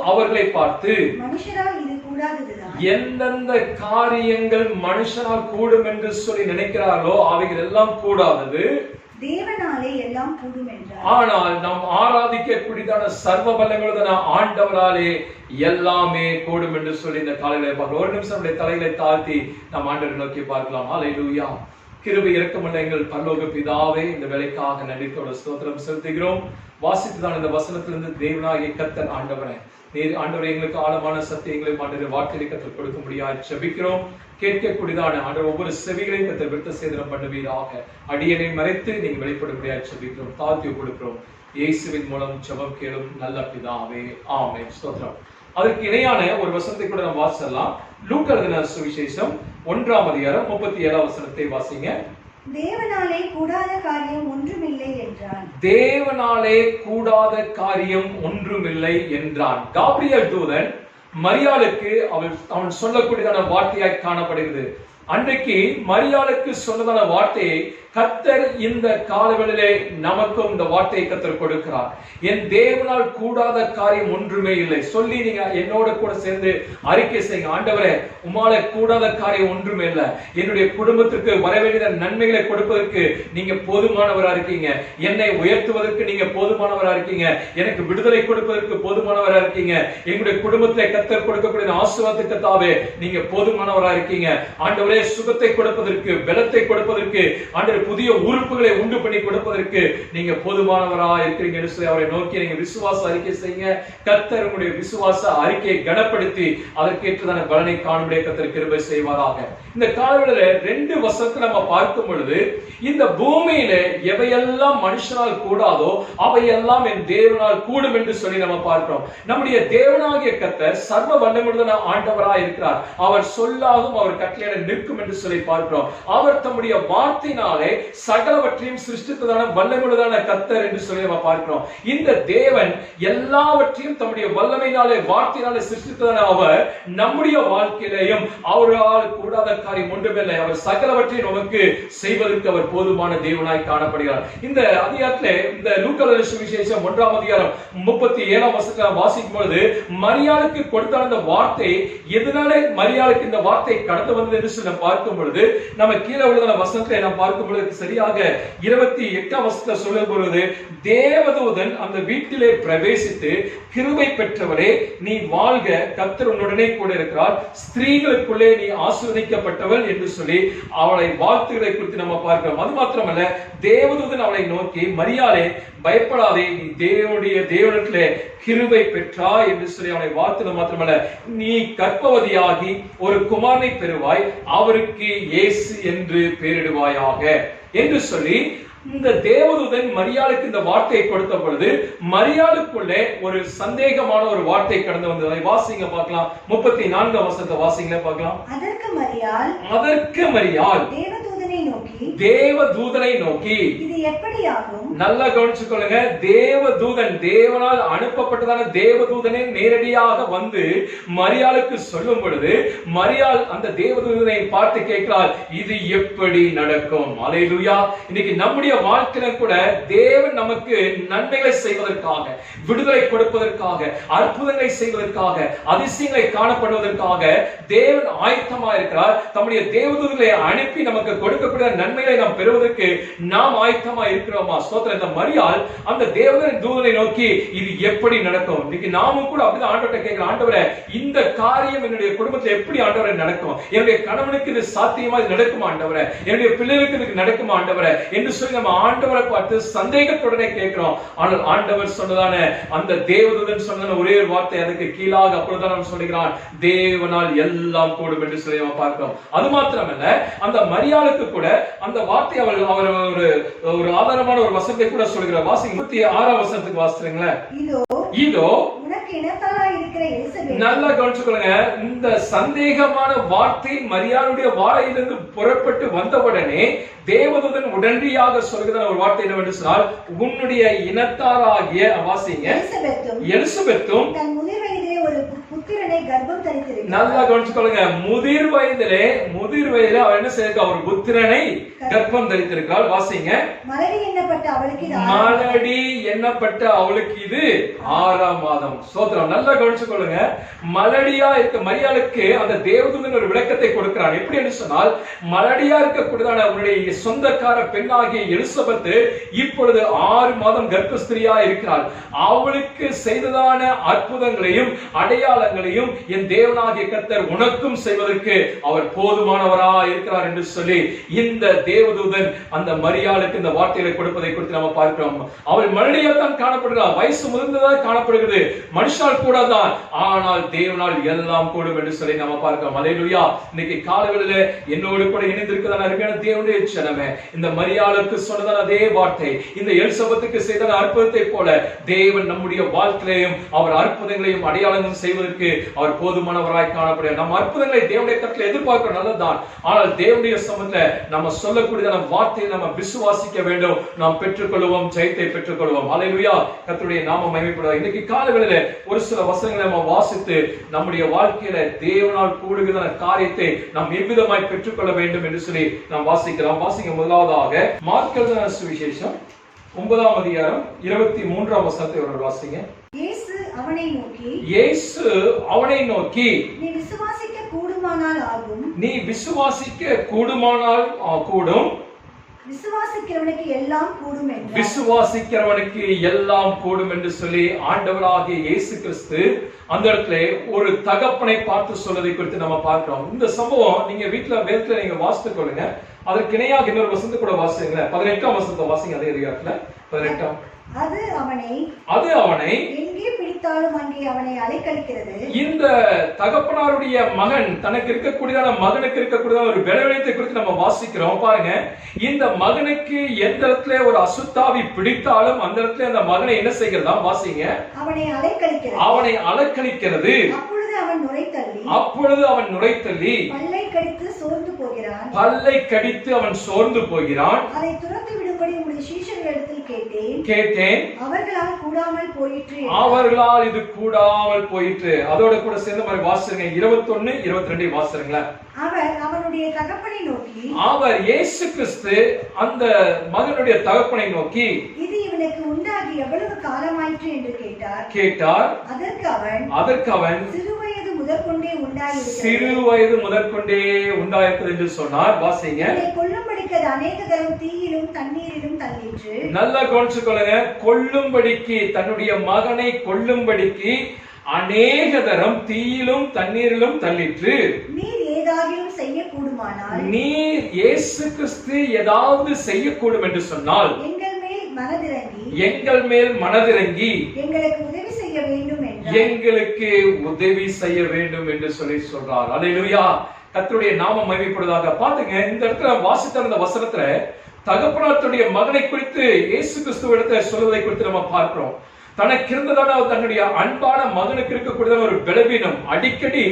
அவர்களை பார்த்து மனுஷரால் இது கூடாததுதான், எந்தெந்த காரியங்கள் மனுஷனால் கூடும் என்று சொல்லி நினைக்கிறார்களோ அவைகள் எல்லாம் கூடாதது, தேவனாலே எல்லாம் கூடும் என்றார். ஆனால் நாம் ஆராதிக்கக்கூடியதான சர்வ வல்லமையுள்ள ஆண்டவராலே எல்லாமே கூடும் என்று சொல்லி இந்த காலையில பார்க்கலாம். ஒரு நிமிஷம் நம்முடைய தலைகளை தாழ்த்தி நாம் ஆண்டவரை நோக்கி பார்க்கலாம். ஹல்லேலூயா. கிருபை இரக்கமுள்ள எங்கள் பரலோக பிதாவே, இந்த வேலைக்காக நன்றியோட ஸ்தோத்திரம் செலுத்துகிறோம். வாசித்துதான் இந்த வசனத்திலிருந்து தேவனாகிய கர்த்தர் ஆண்டவரே நீர் ஆண்டவரை எங்களுக்கு ஆழமான சத்தியங்களை ஆண்டவரை வார்த்தையை கற்றுக் கொடுக்க முடியாது ஜெபிக்கிறோம். கேட்கக்கூடியதான ஆண்டவர் ஒவ்வொரு செவிகளையும் கர்த்தர் விருத்த சேதனம் பண்ணுவீராக. அடியனை மறைத்து நீங்க வெளிப்பட முடியாது ஜெபிக்கிறோம், தாழ்த்தி கொடுக்கிறோம். இயேசுவின் மூலம் ஜெபம் கேளும் நல்ல பிதாவே. ஆமென். ஸ்தோத்திரம். அதற்கு இணையான ஒரு வசனத்தை கூட நாம் வாசிக்கலாம். லூக்கா எழுதின சுவிசேஷம் 1ஆம் அதிகாரம் 37ஆம் வசனத்தை வாசிங்க. தேவனாலே கூடாத காரியம் ஒன்றுமில்லை என்றான். தேவனாலே கூடாத காரியம் ஒன்றுமில்லை என்றான். காபிரியல் தூதன் மரியாளுக்கு அவன் சொல்லக்கூடியதான வார்த்தையாய் காணப்படுகிறது. அன்றைக்கு மரியாளுக்கு சொன்னதான வார்த்தையை கர்த்தர் இந்த காலங்களிலே நமக்கும் இந்த வார்த்தையை கர்த்தர் கொடுக்கிறார். என் தேவனால் கூடாத காரியம் ஒன்றுமே இல்லை சொல்லி நீங்க என்னோட கூட சேர்ந்து அறிக்கை செய்யுங்க. ஆண்டவரே, உம்மால கூடாத காரியம் ஒன்றுமே இல்லை. என்னுடைய குடும்பத்திற்கு வர வேண்டிய நன்மைகளை கொடுப்பதற்கு நீங்க போதுமானவரா இருக்கீங்க. என்னை உயர்த்துவதற்கு நீங்க போதுமானவரா இருக்கீங்க. எனக்கு விடுதலை கொடுப்பதற்கு போதுமானவரா இருக்கீங்க. எங்களுடைய குடும்பத்திலே கர்த்தர் கொடுக்கக்கூடிய ஆசீர்வாதத்துக்கு தாவே நீங்க போதுமானவரா இருக்கீங்க. ஆண்டவரே, சுகத்தை கொடுப்பதற்கு, பலத்தை கொடுப்பதற்கு, ஆண்டவரே புதிய உறுப்புகளை உண்டு பண்ணி கொடுப்பதற்கு நீங்க போதுமானவரா இருக்கிறீங்க என்று சொல்லி அவரை நோக்கி நீங்க விசுவாச அறிக்கை செய்யுங்க. கர்த்தர் உங்களுடைய விசுவாச அறிக்கையை கனப்படுத்தி அதற்கேற்றதான பலனை காணும்படியாக கர்த்தர் கிருபை செய்வாராக. இந்த காலவெளியில 2 வசனத்தை நம்ம பார்க்கும் பொழுது இந்த பூமியில எவையெல்லாம் மனுஷனால் கூடாதோ அவையெல்லாம் என் தேவனால் கூடும் என்று சொல்லி நம்ம பார்க்கிறோம். நம்முடைய தேவனாகிய கர்த்தர் சர்வ வல்லமையுள்ள ஆண்டவராய் இருக்கிறார். அவர் சொல்லாகும் அவர் கட்டளையிட நிற்கும் என்று சொல்லி பார்க்கிறோம். அவர் தம்முடைய வார்த்தையினாலே சகலவற்றையும் சிருஷ்டித்ததான வல்லமையுள்ளதான கர்த்தர் என்று சொல்லி நம்ம பார்க்கிறோம். இந்த தேவன் எல்லாவற்றையும் தம்முடைய வல்லமையினாலே வார்த்தையினாலே சிருஷ்டித்ததான அவர் நம்முடைய வாழ்க்கையிலேயும் அவரால் கூடாத காரியம் ஒன்றுமில்லை. அவர் சகலவற்றையும் நமக்கு செய்வதற்கு அவர் போதுமான தேவனாய் காணப்படுகிறார். இந்த அதிகாரத்திலே இந்த லூக்கா எழுதின சுவிசேஷம் 1ஆம் அதிகாரம் 37ஆம் வசனத்தை வாசிக்கும் பொழுது மரியாளுக்கு கொடுத்த அந்த வார்த்தை எதனாலே மரியாளுக்கு இந்த வார்த்தை கடந்து வந்தது என்று சொல்லி பார்க்கும் பொழுது நம்ம கீழே உள்ள வசனத்தை நாம் பார்க்கும் பொழுது அதற்கு சரியாக 28ஆம் வசனத்துல சொல்லும் பொழுது, தேவதூதன் அந்த வீட்டிலே பிரவேசித்து, கிருபை பெற்றவரே நீ வாழ்க, கர்த்தர் உன்னுடனே கூட இருக்கிறார், ஸ்திரீகளுக்குள்ளே நீ ஆசீர்வதிக்கப்பட்டவள் என்று சொல்லி அவளை வாழ்த்துகளை குறித்து நம்ம பார்க்கிறோம். அது மாத்திரமல்ல, தேவதூதன் அவளை நோக்கி, மரியாளே பயப்படாதே, நீ தேவனிடத்திலே கிருபை பெற்றாய் என்று சொல்லி அவனை வாழ்த்து மாத்திரமல்ல, நீ கர்ப்பவதியாகி ஒரு குமாரனை பெறுவாய், அவருக்கு இயேசு என்று பெயரிடுவாயாக என்று சொல்லி இந்த தேவதூதன் மரியாளுக்கு இந்த வார்த்தையை கொடுத்த பொழுது, மரியாளுக்குள்ளே ஒரு சந்தேகமான ஒரு வார்த்தை கடந்து வந்தது. அதை வாசிங்க பார்க்கலாம். 34ஆம் வசனத்தை வாசிங்க பார்க்கலாம். அதற்கு மரியாள் தேவதூதனை நோக்கி இது எப்படியாகும்? நல்லா கவனிச்சுக்கொள்ளுங்க. தேவதூதன், தேவனால் அனுப்பப்பட்டதான தேவதூதனே நேரடியாக வந்து மரியாளுக்கு சொல்லும் பொழுது, மரியாள் அந்த தேவதூதனை பார்த்து கேட்கிறாள், இது எப்படி நடக்கும்? அல்லேலூயா. இன்னைக்கு நம்முடைய வாழ்க்கையில கூட தேவன் நமக்கு நன்மைகளை செய்வதற்காக, விடுதலை கொடுப்பதற்காக, அற்புதங்களை செய்வதற்காக, அதிசயங்களை காணப்படுவதற்காக தேவன் ஆயத்தமா இருக்கிறார். தம்முடைய தேவதூதனை அனுப்பி நமக்கு கொடுக்கக்கூடிய நன்மைகளை நாம் பெறுவதற்கு நாம் ஆயத்தமா இருக்கிறோமா? ஸ்தோத்திரம். இந்த மரியாள் அந்த தேவதூதனை நோக்கி இது எப்படி நடக்கும்? இன்னைக்கு நாமும் கூட அப்படிதான் ஆண்டவர்கிட்ட கேட்கிறோம், ஆண்டவரே இந்த காரியம் என்னுடைய குடும்பத்தில் எப்படி ஆண்டவரே நடக்கும்? என்னுடைய கணவனுக்கு இது சாத்தியமா இது நடக்குமா ஆண்டவரே? என்னுடைய பிள்ளைகளுக்கு இது நடக்குமா ஆண்டவரே என்று சொல்லி நம்ம ஆண்டவரை பார்த்து சந்தேகத்துடனே கேட்கிறோம். ஆனால் ஆண்டவர் சொன்னதான அந்த தேவதூதன் சொன்ன ஒரே ஒரு வார்த்தை அதுக்கு கீழாக அப்பொழுதுதான் நாம் சொல்லுகிறான், தேவனால் எல்லாம் கூடும் என்று சொல்லி நம்ம பார்க்கிறோம். அது மாத்திரமல்ல, அந்த மரியாளுக்கு கூட அந்த வார்த்தை அவர் ஒரு ஆதாரமான ஒரு வசனத்தை கூட சொல்கிறார். வாசிங்க. 36ஆம் வசனத்துக்கு வாசிக்கிறீங்களா? இதோ உனக்கு இனத்தாராய் இருக்கிற எலிசபெத். நல்லா கவனிச்சுக்கொள்ளுங்க. இந்த சந்தேகமான வார்த்தை மரியாளுடைய வாயிலிருந்து புறப்பட்டு வந்தவுடனே தேவதூதன் உடனடியாக சொல்கிற ஒரு வார்த்தை என்னவென்று சொன்னால், உன்னுடைய இனத்தாராகிய வாசிங்க எலிசபெத்தும் தன் முதிர் வயதிலே ஒரு புத்திரனை கர்ப்பம் தரித்திருக்கிறாள். நல்லா கவனிச்சுக்கொள்ளுங்க. முதிர் வயதிலே அவர் என்ன செய்ய, ஒரு புத்திரனை கர்ப்பம் தரித்திருக்கிறாள். வாசிங்க. மலடி எண்ணப்பட்ட அவளுக்கு இது 6ஆம் மாதம். ஸ்தோத்திரம். நல்லா கவனிச்சுக்கொள்ளுங்க. மலடியா இருக்க மரியாளுக்கு அந்த தேவதூதன் ஒரு விளக்கத்தை கொடுக்கிறான். எப்படி என்று சொன்னால், மலடியா இருக்கக்கூடியதான அவருடைய சொந்தக்கார பெண்ணாகிய எலிசபெத் இப்பொழுது 6 மாதம் கர்ப்பஸ்திரியா இருக்கிறாள். அவளுக்கு செய்ததான அற்புதங்களையும் அடையாளங்களையும் என் தேவனாகிய கர்த்தர் உனக்கும் செய்வதற்கு அவர் போதுமானவரா இருக்கிறார் என்று சொல்லி இந்த தேவதூதன் அந்த மரியாளுக்கு இந்த வார்த்தைகளை கொடுப்பதை குறித்து நம்ம பார்க்கிறோம். அவள் மலடியா தான் காணப்படுகிறார், வயசு முதிர்ந்ததாக காணப்படுகிறது, மனுஷால் கூட தான், ஆனால் தேவனால் எல்லாம் கூடும் என்று சொல்லி நம்ம பார்க்கிறோம். அல்லேலூயா. இன்னைக்கு காலையில என்னோடு கூட இணைந்திருக்கிறதான அருமையான தேவனுடைய ஜனமே, இந்த மரியாளுக்கு சொன்னதான அதே வார்த்தை இந்த எலிசபெத்துக்கு செய்த அற்புதத்தை போல தேவன் நம்முடைய வாழ்க்கையிலும் அவர் அற்புதங்களையும் அடையாளங்களும் செய்வதற்கு அவர் போதுமானவராய் காணப்படுகிறார். நம்ம அற்புதங்களை தேவனுடைய கருத்தில் எதிர்பார்க்க நல்லதுதான், ஆனால் தேவனுடைய சமூகத்துல நம்ம சொல்லக்கூடியதான வார்த்தையை நம்ம விசுவாசிக்க வேண்டும். நாம் பெற்றுக்கொள்வோம், ஜெயத்தை பெற்றுக்கொள்வோம். அல்லேலூயா. கர்த்தருடைய நாமம் மகிமைப்படுவதாக. இன்னைக்கு காலையில ஒரு சில வசனங்களை நம்ம வாசித்து நம்முடைய வாழ்க்கையில தேவனால் கூடுகிற காரியத்தை நாம் எவ்விதமாய் பெற்றுக்கொள்ள வேண்டும் என்று சொல்லி நாம் வாசிக்கலாம். வாசிக்க முதலாவதாக மார்க் எழுதின சுவிசேஷம் 9ஆம் அதிகாரம் 23ஆம் வசனத்தை ஒரு வாசிங்க. இயேசு அவனை நோக்கி நீ விசுவாசிக்க கூடுமானால் ஆகும். நீ விசுவாசிக்க கூடுமானால் கூடும். விசுவாசிக்கிறவனுக்கு எல்லாம் கூடும் என்றார். விசுவாசிக்கிறவனுக்கு எல்லாம் கூடும் என்று சொல்லி ஆண்டவராகிய இயேசு கிறிஸ்து அந்த இடத்துல ஒரு தகப்பனை பார்த்து சொல்வதை குறித்து நம்ம பார்க்கிறோம். இந்த சம்பவம் நீங்க வேதத்துல நீங்க வாசித்துக் கொள்ளுங்க. அதற்கு இணையாக இன்னொரு வசனத்தை கூட வாசிங்க. 18ஆம் வசனத்தை வாசிங்க. அதே அதிகாரத்துல 18ஆம். அது அவனை எங்கே பிடித்தாலும் அங்கே அவனை அலைக்கழிக்கிறது. இந்த தகப்பனாருடைய மகன் தனக்கு இருக்கக்கூடியதான மகனுக்கு இருக்கக்கூடியதான ஒரு பலவீனத்தை குறித்து நம்ம வாசிக்கிறோம். பாருங்க, இந்த மகனுக்கு எந்த இடத்துல ஒரு அசுத்தாவி பிடித்தாலும் அந்த இடத்துல அந்த மகனை என்ன செய்கிறதா? வாசிங்க. அவனை அலைக்கழிக்கிறது. அப்பொழுது அவன் நுரைத்தள்ளி பல்லை கடித்து சோர்ந்து போகிறான். அதை துரத்தி விடும்படி உம்முடைய சீஷர்களிடத்தில் கேட்டேன், அவர்களால் கூடாமல் போயிற்று. அவர்களால் இது கூடாமல் போயிற்று. அதோட கூட சேர்ந்த மாதிரி வாசிருங்க. 21, 22 வாசிருங்களா. அவனுடைய தகப்பனை நோக்கி, அவர் இயேசு கிறிஸ்து அந்த மகனுடைய தகப்பனை நோக்கி, இது இவனுக்கு உண்டாகி எவ்வளவு காலமாயிற்று என்று கேட்டார். கேட்டார். அதற்கு அவன் சிறுவயது முதற்கொண்டே உண்டாயிருக்கிறது. சிறு வயது முதற்கொண்டே உண்டாயிருக்கிறது என்று சொன்னார். வாசிங்க. இதை கொல்லும்படிக்கு அது அநேக தரம் தீயிலும் தண்ணீரிலும் தள்ளிற்று. நல்லா கவனிச்சுக்கொள்ளுங்க. கொல்லும்படிக்கு, தன்னுடைய மகனை கொல்லும்படிக்கு அநேக தரம் தீயிலும் தண்ணீரிலும் தள்ளிற்று. நீர் ஏதாகிலும் செய்யக்கூடுமானால், நீர் இயேசு கிறிஸ்து ஏதாவது செய்யக்கூடும் என்று சொன்னால் எங்கள் மேல் மனதிறங்கி எங்களுக்கு உதவி செய்ய வேண்டும் என்றார். எங்களுக்கு உதவி செய்ய வேண்டும் என்று சொல்றார். அல்லேலூயா. கர்த்தருடைய நாமம் மகிமைப்படுவதாக. பாத்துங்க, இந்த இடத்துல வாசித்த அந்த வசனத்துல தகப்பனாருடைய மகனை குறித்து இயேசு கிறிஸ்துவிடத்தை சொல்வதை குறித்து நம்ம பார்க்கிறோம். தனக்கு இருந்ததான தன்னுடைய அன்பான மகனுக்கு இருக்கக்கூடியதான ஒரு பலவீனம், அடிக்கடி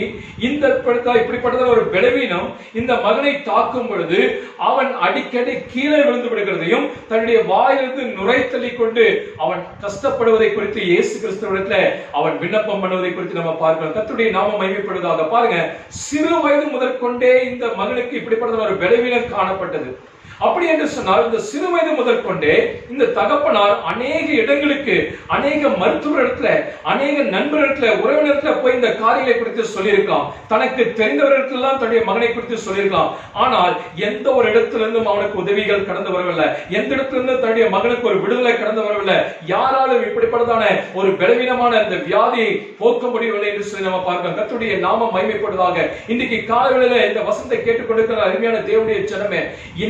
இப்படிப்பட்டதான ஒரு பலவீனம் இந்த மகனை தாக்கும் பொழுது அவன் அடிக்கடி கீழே விழுந்து விடுகிறதையும் தன்னுடைய வாயிலிருந்து நுரை தள்ளி கொண்டு அவன் கஷ்டப்படுவதை குறித்து இயேசு கிறிஸ்துவிடத்துல அவன் விண்ணப்பம் பண்ணுவதை குறித்து நம்ம பார்க்கிறோம். கர்த்தருடைய நாமம் மகிமைப்படுவதாக. பாருங்க, சிறு வயது முதற்கொண்டே இந்த மகனுக்கு இப்படிப்பட்ட ஒரு பலவீனம் காணப்பட்டது. அப்படி என்று சொன்னால் இந்த சிறு வயது முதற்கொண்டே இந்த தகப்பனார் அநேக இடங்களுக்கு, அநேக மருத்துவரிடத்துல, அநேக நண்பரிடத்துல, உறவினர்கிட்ட போய் இந்த காரியங்களை குறித்து சொல்லியிருக்கலாம். தனக்கு தெரிந்தவர்களுக்கெல்லாம் தன்னுடைய மகனை குறித்து சொல்லியிருக்கலாம். ஆனால் எந்த ஒரு இடத்திலிருந்தும் அவனுக்கு உதவிகள் கடந்து வரவில்லை. எந்த இடத்திலிருந்து தன்னுடைய மகனுக்கு ஒரு விடுதலை கடந்து வரவில்லை. யாராலும் இப்படிப்பட்டதான ஒரு பலவீனமான இந்த வியாதியை போக்க முடியவில்லை என்று சொல்லி நம்ம பார்க்கிறோம். கர்த்தருடைய நாமம் மகிமைப்படுவதாக. இன்றைக்கு காலையில இந்த வசனத்தை கேட்டுக்கொண்டிருக்கிற அருமையான தேவனுடைய ஜனமே,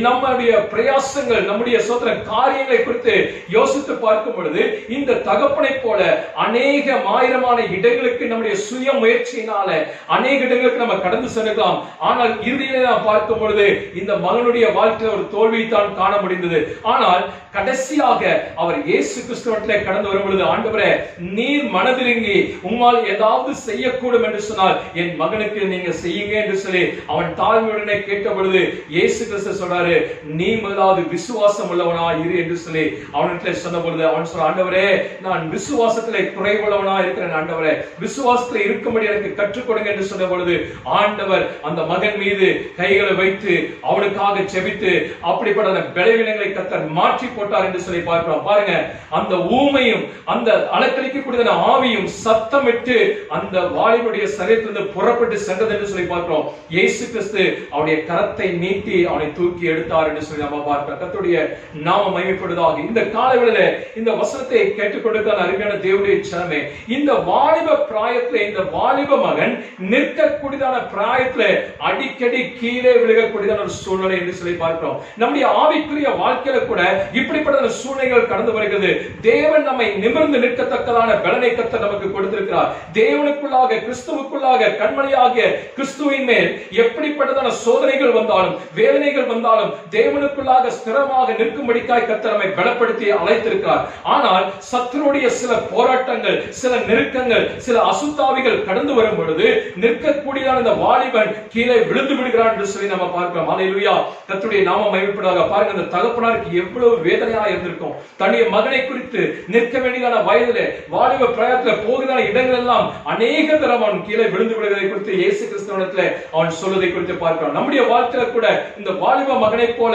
நம்ம பிரயாசங்கள், நம்முடைய சோதனை காரியங்களை குறித்து யோசித்து பார்க்கும் பொழுது இந்த தகப்பனை போல அநேக ஆயிரமான இடங்களுக்கு நம்முடைய சுய முயற்சியினால அநேக இடங்களுக்கு நம்ம கடந்து செல்லலாம். ஆனால் இறுதியிலே நாம் பார்க்கும் பொழுது இந்த மகனுடைய வாழ்க்கையில் ஒரு தோல்வியை தான் காண முடிந்தது. ஆனால் கடைசியாக அவர் இயேசு கிறிஸ்துவிடத்திலே கடந்து வரும் பொழுது, ஆண்டவரே, நீர் மனதிறங்கி உம்மால் ஏதாவது செய்யக்கூடும் என்று சொன்னால் என் மகனுக்கு நீங்க செய்யுங்க என்று சொல்லி அவன் தாழ்மையுடனே கேட்ட பொழுது இயேசு கிறிஸ்து சொல்றாரு, நீ முதலாவது விசுவாசம் உள்ளவனா இரு என்று சொல்லி அவனிடத்திலே சொன்ன பொழுது அவன் சொல்ற, ஆண்டவரே, நான் விசுவாசத்திலே குறைவுள்ளவனா இருக்கிறேன். ஆண்டவரே, விசுவாசத்திலே இருக்கும்படி எனக்கு கற்றுக் கொடுங்க என்று சொன்ன பொழுது ஆண்டவர் அந்த மகன் மீது கைகளை வைத்து அவனுக்காக ஜெபித்து அப்படிப்பட்ட அந்த பலவீனங்களை கர்த்தர் மாற்றி போட்டார் என்று சொல்லி பார்க்கிறோம். பாருங்க, அந்த ஊமையும் அந்த அலக்களிக்கக்கூடிய ஆவியும் சத்தமிட்டு அந்த வாலிபுடைய சரீரத்திலிருந்து புறப்பட்டு சென்றது என்று சொல்லி பார்க்கிறோம். இயேசு கிறிஸ்து அவனுடைய கரத்தை நீட்டி அவனை தூக்கி எடுத்தார் என்று சொல்லி நம்ம பார்க்கிறோம். கர்த்தருடைய நாமம் மகிமைப்படுவதாக. இந்த காலைவேளையிலே இந்த வசனத்தை கேட்டுக்கொண்டிருக்கிற அருமையான தேவனுடைய ஜனமே, இந்த வாலிப பிராயத்திலே இந்த வாலிப மகன் நிற்கக்கூடியதான பிராயத்திலே அடிக்கடி கீழே விழுகக்கூடியதான ஒரு சூழ்நிலை என்று சொல்லி பார்க்கிறோம். நம்முடைய ஆவிக்குரிய வாழ்க்கையில கூட இப்படிப்பட்ட சூழ்நிலைகள் கடந்து வருகிறது. தேவன் நம்மை நிமிர்ந்து நிற்கத்தக்கதான பலனை கர்த்தர் நமக்கு கொடுத்திருக்கிறார். தேவனுக்குள்ளாக, கிறிஸ்துவுக்குள்ளாக, கண்மணியாக கிறிஸ்துவின் மேல் எப்படிப்பட்டதான சோதனைகள் வந்தாலும், வேதனைகள் வந்தாலும் தேவனுக்குள்ளாக ஸ்திரமாக நிற்கும்படிக்காய் கர்த்தர் நம்மை பலப்படுத்தி அழைத்திருக்கிறார். ஆனால் சத்துருடைய சில போராட்டங்கள், சில நெருக்கங்கள், சில அசுத்தாவிகள் கடந்து வரும் பொழுது நிற்கக்கூடியதான இந்த வாலிபன் கீழே விழுந்து விடுகிறான் என்று சொல்லி நம்ம பார்க்கிறோம். அல்லேலூயா. கர்த்தருடைய நாமம் மகிமைப்படுவதாக. பாருங்க, அந்த தகப்பனாருக்கு எவ்வளவு வேதனையா இருந்திருக்கும். தன்னுடைய மகனை குறித்து நிற்க வேண்டியதான வயதிலே வாலிப பிராயத்திலே போகிறதான இடங்கள் எல்லாம் அநேக தரம் அவன் கீழே விழுந்து விடுவதை குறித்து இயேசு கிறிஸ்துவிடத்திலே அவன் சொல்வதை குறித்து பார்க்கிறோம். நம்முடைய வாழ்க்கையில கூட இந்த வாலிப மகனை போல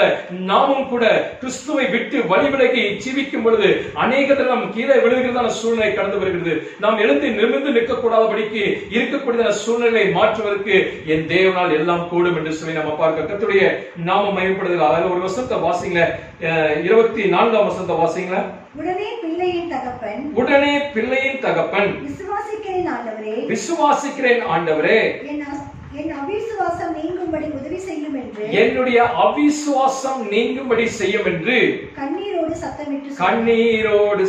நாமும் கூட கிறிஸ்துவை விட்டு வழிவிலகி ஜீவிக்கும் பொழுது அநேக தரம் நாம் கீழே விழுகிறதான சூழ்நிலை கடந்து வருகிறது. நாம் எழுந்து நிமிர்ந்து நிற்க கூடாதபடிக்கு இருக்கக்கூடியதான சூழ்நிலையை மாற்றுவதற்கு என் தேவனால் எல்லாம் கூடும் என்று சொல்லி நம்ம பார்க்க. கர்த்தருடைய நாமம் மகிமைப்படுவதாக. அதில் ஒரு வசனத்தை வாசிங்க, 24ஆம் வசனத்தை வாசிங்க. உடனே பிள்ளையின் தகப்பன் விசுவாசிக்கிறேன் ஆண்டவரே, என் அவிசுவாசம் நீங்கும்படி உதவி செய்யும் என்று, என்னுடைய அவிசுவாசம் நீங்கும்படி செய்யும் என்று கண்ணீரோடு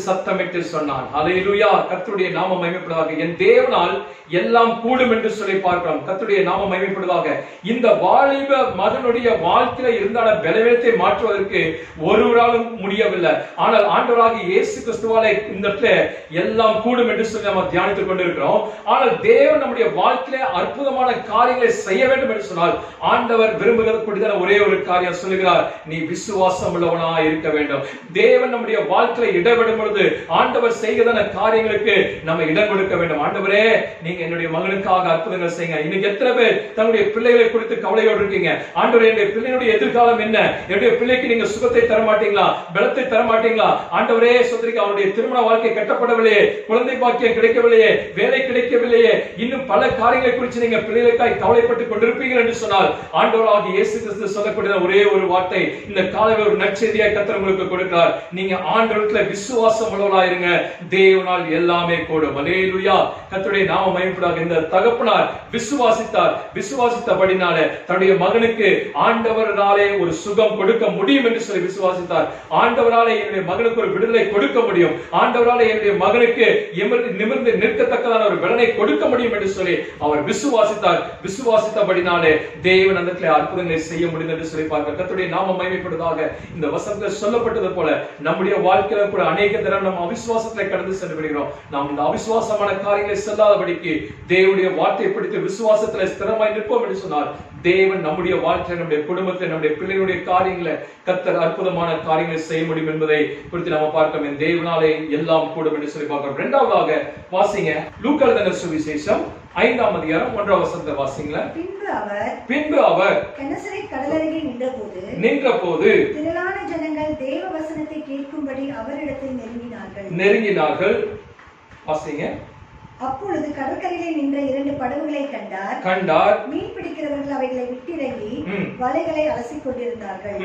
சத்தமிட்டு சொன்னான். அல்லேலூயா. கர்த்தருடைய நாமம் மகிமைப்படுவதாக. என் தேவனால் எல்லாம் கூடும் என்று சொல்லி பார்க்கிறோம். கர்த்தருடைய நாமம் மகிமைப்படுவதாக. இந்த வாலிப மகனுடைய வாழ்க்கையில இருந்தான பலவீனத்தை மாற்றுவதற்கு ஒருவராலும் முடியவில்லை. ஆனால் ஆண்டவராகிய இயேசு கிறிஸ்துவாலே இந்த எல்லாம் கூடும் என்று சொல்லி நம்ம தியானித்துக் கொண்டிருக்கிறோம். ஆனால் தேவன் நம்முடைய வாழ்க்கையில அற்புதமான காரியங்களை செய்ய வேண்டும் என்று சொன்னால் ஆண்டவர் விரும்புகிற ஒரே ஒரு காரியம் சொல்லுகிறார், நீ விசுவாசம் உள்ளவனா இருக்க வேண்டும். தேவன் நம்முடைய வாழ்க்கையில இடப்படும் பொழுது ஆண்டவர் செய்கிறதான காரியங்களுக்கு நம்ம இடம் கொடுக்க வேண்டும். ஆண்டவரே, நீங்க என்னுடைய மகனுக்காக அற்புதங்கள் செய்யுங்க. இன்னைக்கு எத்தனை பேர் தன்னுடைய பிள்ளைகளை குறித்து கவலையோடு இருக்கீங்க? ஆண்டவரே, என்னுடைய பிள்ளையுடைய எதிர்காலம் என்ன? என்னுடைய பிள்ளைக்கு நீங்க சுகத்தை தர மாட்டீங்களா? பலத்தை தர மாட்டீங்களா? ஆண்டவரே, சொத்திரிக்க அவருடைய திருமண வாழ்க்கை கட்டப்படவில்லையே, குழந்தை பாக்கியம் கிடைக்கவில்லையே, வேலை கிடைக்கவில்லையே, இன்னும் பல காரியங்களை குறித்து நீங்க பிள்ளைகளுக்காய் கவலைப்பட்டுக் கொண்டிருப்பீர்கள் என்று சொன்னால் ஆண்டவராகிய இயேசு கிறிஸ்து சொல்லக்கூடிய ஒரே ஒரு வார்த்தை இந்த காலையில் ஒரு நற்செய்தியாய் கர்த்தர் உங்களுக்கு கொடுக்கிறார். நீங்க ஆண்டவரிடத்துல விசுவாசம் உள்ளவர்களாயிருங்க, தேவனால் எல்லாமே கூடும். அல்லேலூயா. கர்த்தருடைய நாம மகிமைப்பதாக. இந்த தகப்பனார் விசுவாசித்தபடினால தன்னுடைய மகனுக்கு ஆண்டவராலே ஒரு சுகம் கொடுக்க முடியும் என்று சொல்லி விசுவாசித்தார். ஆண்டவராலே என்னுடைய மகனுக்கு ஒரு விடுதலை கொடுக்க முடியும், ஆண்டவராலே என்னுடைய மகனுக்கு நிமிர்ந்து நிற்கத்தக்கதான ஒரு பலனை கொடுக்க முடியும் என்று சொல்லி அவர் விசுவாசித்தார். விசுவாசித்தபடினாலே தேவன் அந்த அற்புதங்களை செய்ய முடியும் என்று சொல்லி பார்க்க கர்த்தருடைய நாம மகிமைப்படுவதாக. இந்த வசனத்தில் சொல்லப்பட்டது போல நம்முடைய வாழ்க்கையில கூட அநேக தடவை நம்ம அவிசுவாசத்தை கடந்து சென்று விடுகிறோம். நாம் இந்த அவிசுவாசமான காரியங்களை செல்லாதபடிக்கு தேவனுடைய வார்த்தையை பிடித்து விசுவாசத்துல ஸ்திரமாய் நிற்போம் என்று சொன்னார். தேவன் நம்முடைய வாழ்க்கை, நம்முடைய குடும்பத்தை, நம்முடைய பிள்ளைகளுடைய காரியங்களை கர்த்தர் அற்புதமான காரியங்களை செய்ய முடியும் என்பதை குறித்து நம்ம பார்க்கிறோம். தேவனாலே எல்லாம் கூடும் என்று சொல்லி பார்க்கிறோம். இரண்டாவதாக வாசிங்க லூக்கா எழுதின சுவிசேஷம் 5ஆம் அதிகாரம் 1ஆம் வசனத்தை வாசிங்க. பின்பு அவர் கெனசரேத் கடலருகே நின்றபோது திரளான ஜனங்கள் தேவ வசனத்தை கேட்கும்படி அவரிடத்தில் நெருங்கினார்கள். வாசிங்க. அப்பொழுது கடற்கரையிலே நின்ற 2 படகுகளை கண்டார். மீன் பிடிக்கிறவர்கள் அவைகளை விட்டிறங்கி வலைகளை அலசிக் கொண்டிருந்தார்கள்.